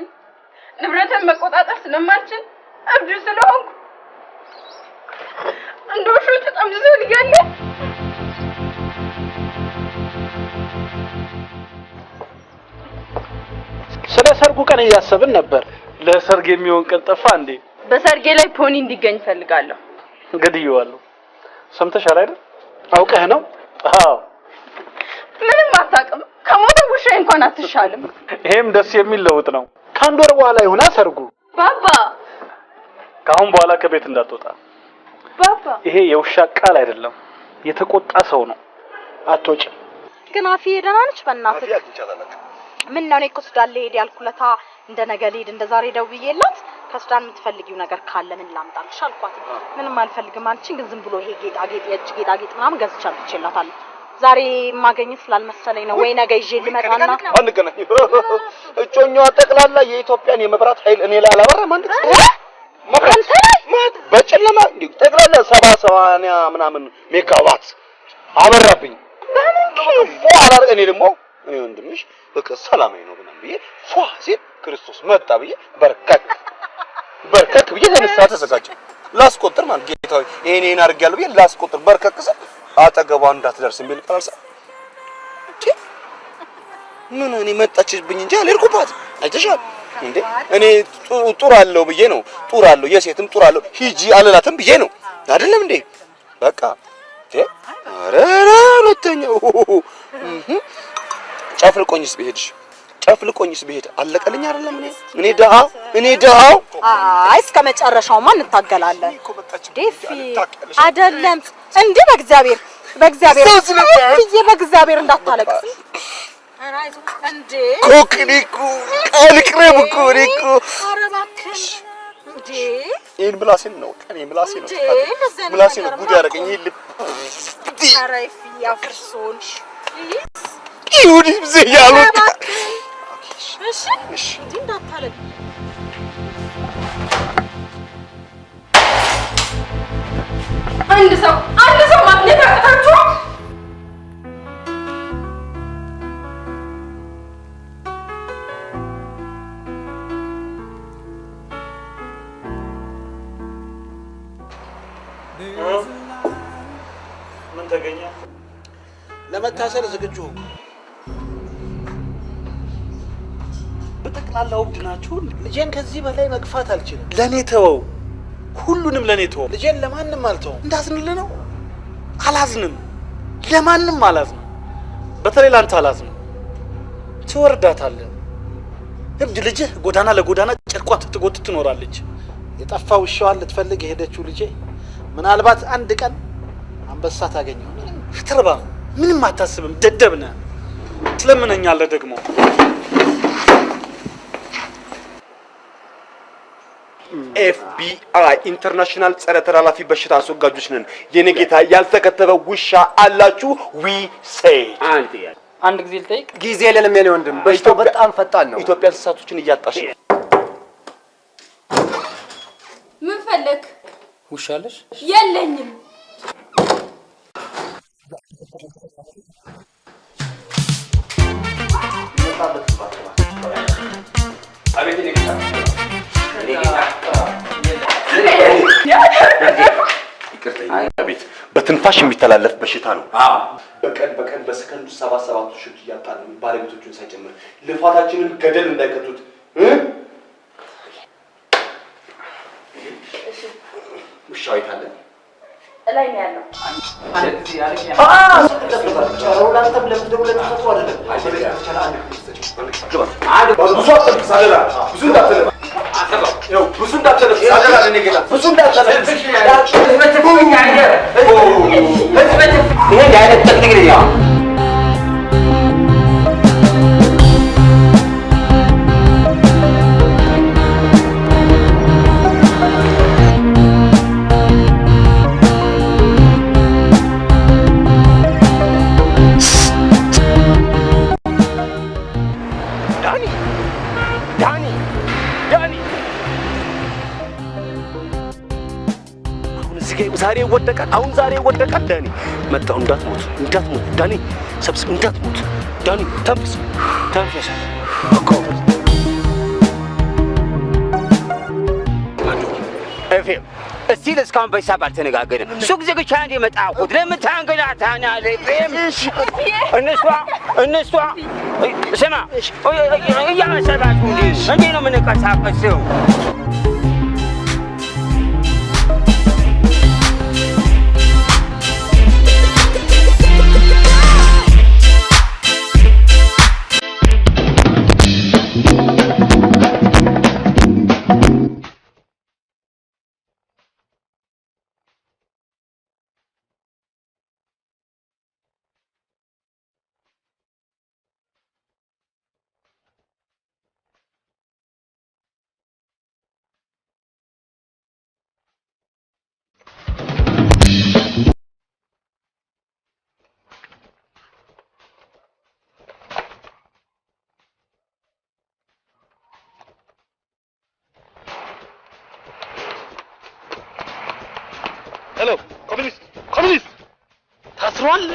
ንብረትን መቆጣጠር ስለማልችል እብድ ስለሆንኩ እንደውሹ ተጠምዝዞ ሊገለ ስለ ሰርጉ ቀን እያሰብን ነበር። ለሰርግ የሚሆን ቀን ጠፋ እንዴ? በሰርጌ ላይ ፖኒ እንዲገኝ ፈልጋለሁ። ገድየዋለሁ። ሰምተሻል አይደል? አውቀህ ነው? አዎ። ምንም አታውቅም። ከሞተ ትንሽ እንኳን አትሻልም? ይሄም ደስ የሚል ለውጥ ነው። ከአንድ ወር በኋላ ይሆና ሰርጉ። ባባ ከአሁን በኋላ ከቤት እንዳትወጣ። ባባ ይሄ የውሻ ቃል አይደለም፣ የተቆጣ ሰው ነው። አትወጪም። ግን አፊ ደህና ነች? በእናትህ ምን ነው? እኔ እኮ ሱዳን ልሄድ ያልኩለታ እንደ ነገ ልሄድ እንደ ዛሬ ደውዬላት ከሱዳን የምትፈልጊው ነገር ካለ ምን ላምጣልሽ አልኳት። ምንም አልፈልግም አለችኝ። ግን ዝም ብሎ ይሄ ጌጣጌጥ የእጅ ጌጣጌጥ ምናምን ገዝቻለሁ ትችላታለሁ። ዛሬ ማገኘት ስላልመሰለኝ ነው። ወይ ነገ ይዤ ልመጣና አንገናኝ። እጮኛዋ ጠቅላላ የኢትዮጵያን የመብራት ኃይል እኔ ላይ አላበራም። አንተ በጨለማ እንዴ ጠቅላላ 70 ምናምን ሜጋዋት አበራብኝ። በኋላ እኔ ደግሞ እኔ ወንድምሽ በቃ ሰላማዊ ነው ምናምን ብዬ ፏ ሲል ክርስቶስ መጣ ብዬ በርከክ ብዬ ተነሳ ተዘጋጀ ላስቆጥር ማለት ጌታዬ እኔን አድርጌያለሁ ብዬ ላስቆጥር በርከክ ስል አጠገቧ እንዳትደርስ የሚል ቃል ምን እኔ መጣችብኝ እንጂ አልሄድኩባት። አይተሻል እንዴ እኔ ጡር አለው ብዬ ነው ጡር አለው የሴትም ጡር አለው ሂጂ አልላትም ብዬ ነው አይደለም እንዴ በቃ ኧረ ሁለተኛው ጨፍልቆኝስ ብሄድ አለቀልኝ አይደለም እኔ ደሃው አይ እስከ መጨረሻውማ እንታገላለን። ዴፊ አይደለም እንዴ በእግዚአብሔር በእግዚአብሔር እንዳታለቅስ እንዴ ኮክኒኩ አልቅረብ ኮክኒኩ ኧረ እባክሽ እንዴ ይሄን ምላሴን ነው ጉድ ያደረገኝ ይሄ ልብ ኧረ ያፍርሶን ይሁዲ ያሉት እሺ እንዴ እንዳታለቅስ አንድ ሰው ማግኘት አቅታችሁ ምን ተገኘ? ለመታሰር ዝግጁ ሆንኩ። በጠቅላላ ውድ ናችሁ። ልጄን ከዚህ በላይ መግፋት አልችልም። ለኔ ተወው፣ ሁሉንም ለኔ ተወው። ልጄን ለማንም አልተውም። እንዳዝንልህ ነው? አላዝንም፣ ለማንም አላዝንም። በተለይ ላንተ አላዝንም። ትወርዳታለህ። እብድ ልጅህ ጎዳና ለጎዳና ጨርቋን ስትጎትት ትኖራለች። የጠፋ ውሻዋን ልትፈልግ የሄደችው ልጄ ምናልባት አንድ ቀን አንበሳ ታገኘው። ትርባ ምንም አታስብም፣ ደደብ ነህ። ትለምነኛለህ ደግሞ FBI ኢንተርናሽናል ጸረ ተላላፊ በሽታ አስወጋጆች ነን። የኔ ጌታ ያልተከተበ ውሻ አላችሁ? ዊ ሴይ አንድ ጊዜ ልጠይቅ። ጊዜ የለንም የኔ ወንድም፣ በሽታው በጣም ፈጣን ነው። ኢትዮጵያ እንስሳቶችን እያጣች ነው። ምን ፈለክ? ውሻ አለሽ? የለኝም። አቤት አቤት በትንፋሽ የሚተላለፍ በሽታ ነው። በቀን በሰከንዱ 77 ሺህ እያጣን ባለቤቶቹን ሳይጨምር ልፋታችንን ገደል እንዳይከቱት ውሻው ይታለ ላይ ነው ያለው። ዛሬ ወደቀ ዳኒ መጣው። እንዳትሞት ዳኒ፣ ሰብስብ፣ እንዳትሞት ዳኒ፣ ተንፍስ ኤፍኤም እስቲ ለስካሁን በሂሳብ አልተነጋገርም። ሱቅ ዘግቼ አንዴ መጣሁት። ለምን ታንገላታናለህ? ኤፍኤም እነሷ ስማ እያመሰላችሁ እንዴ ነው የምንቀሳቀሰው? ኮሚኒስት ታስሯል።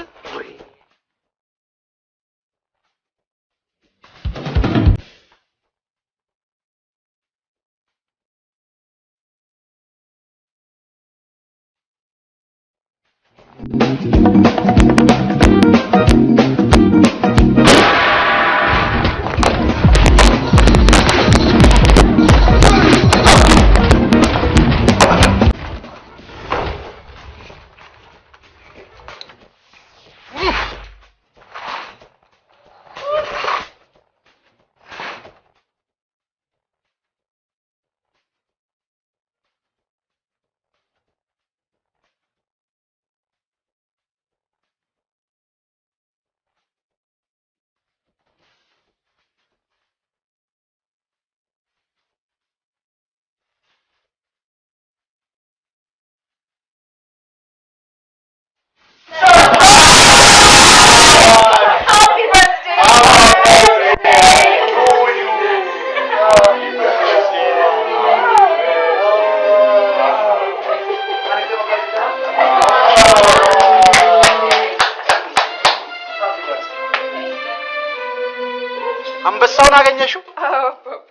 አንበሳውን አገኘሽው? አዎ አባባ።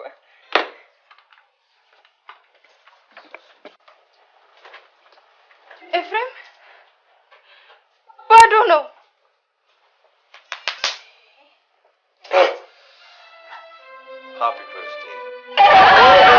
ኤፍሬም ባዶ ነው። ሃፒ በርዝዴይ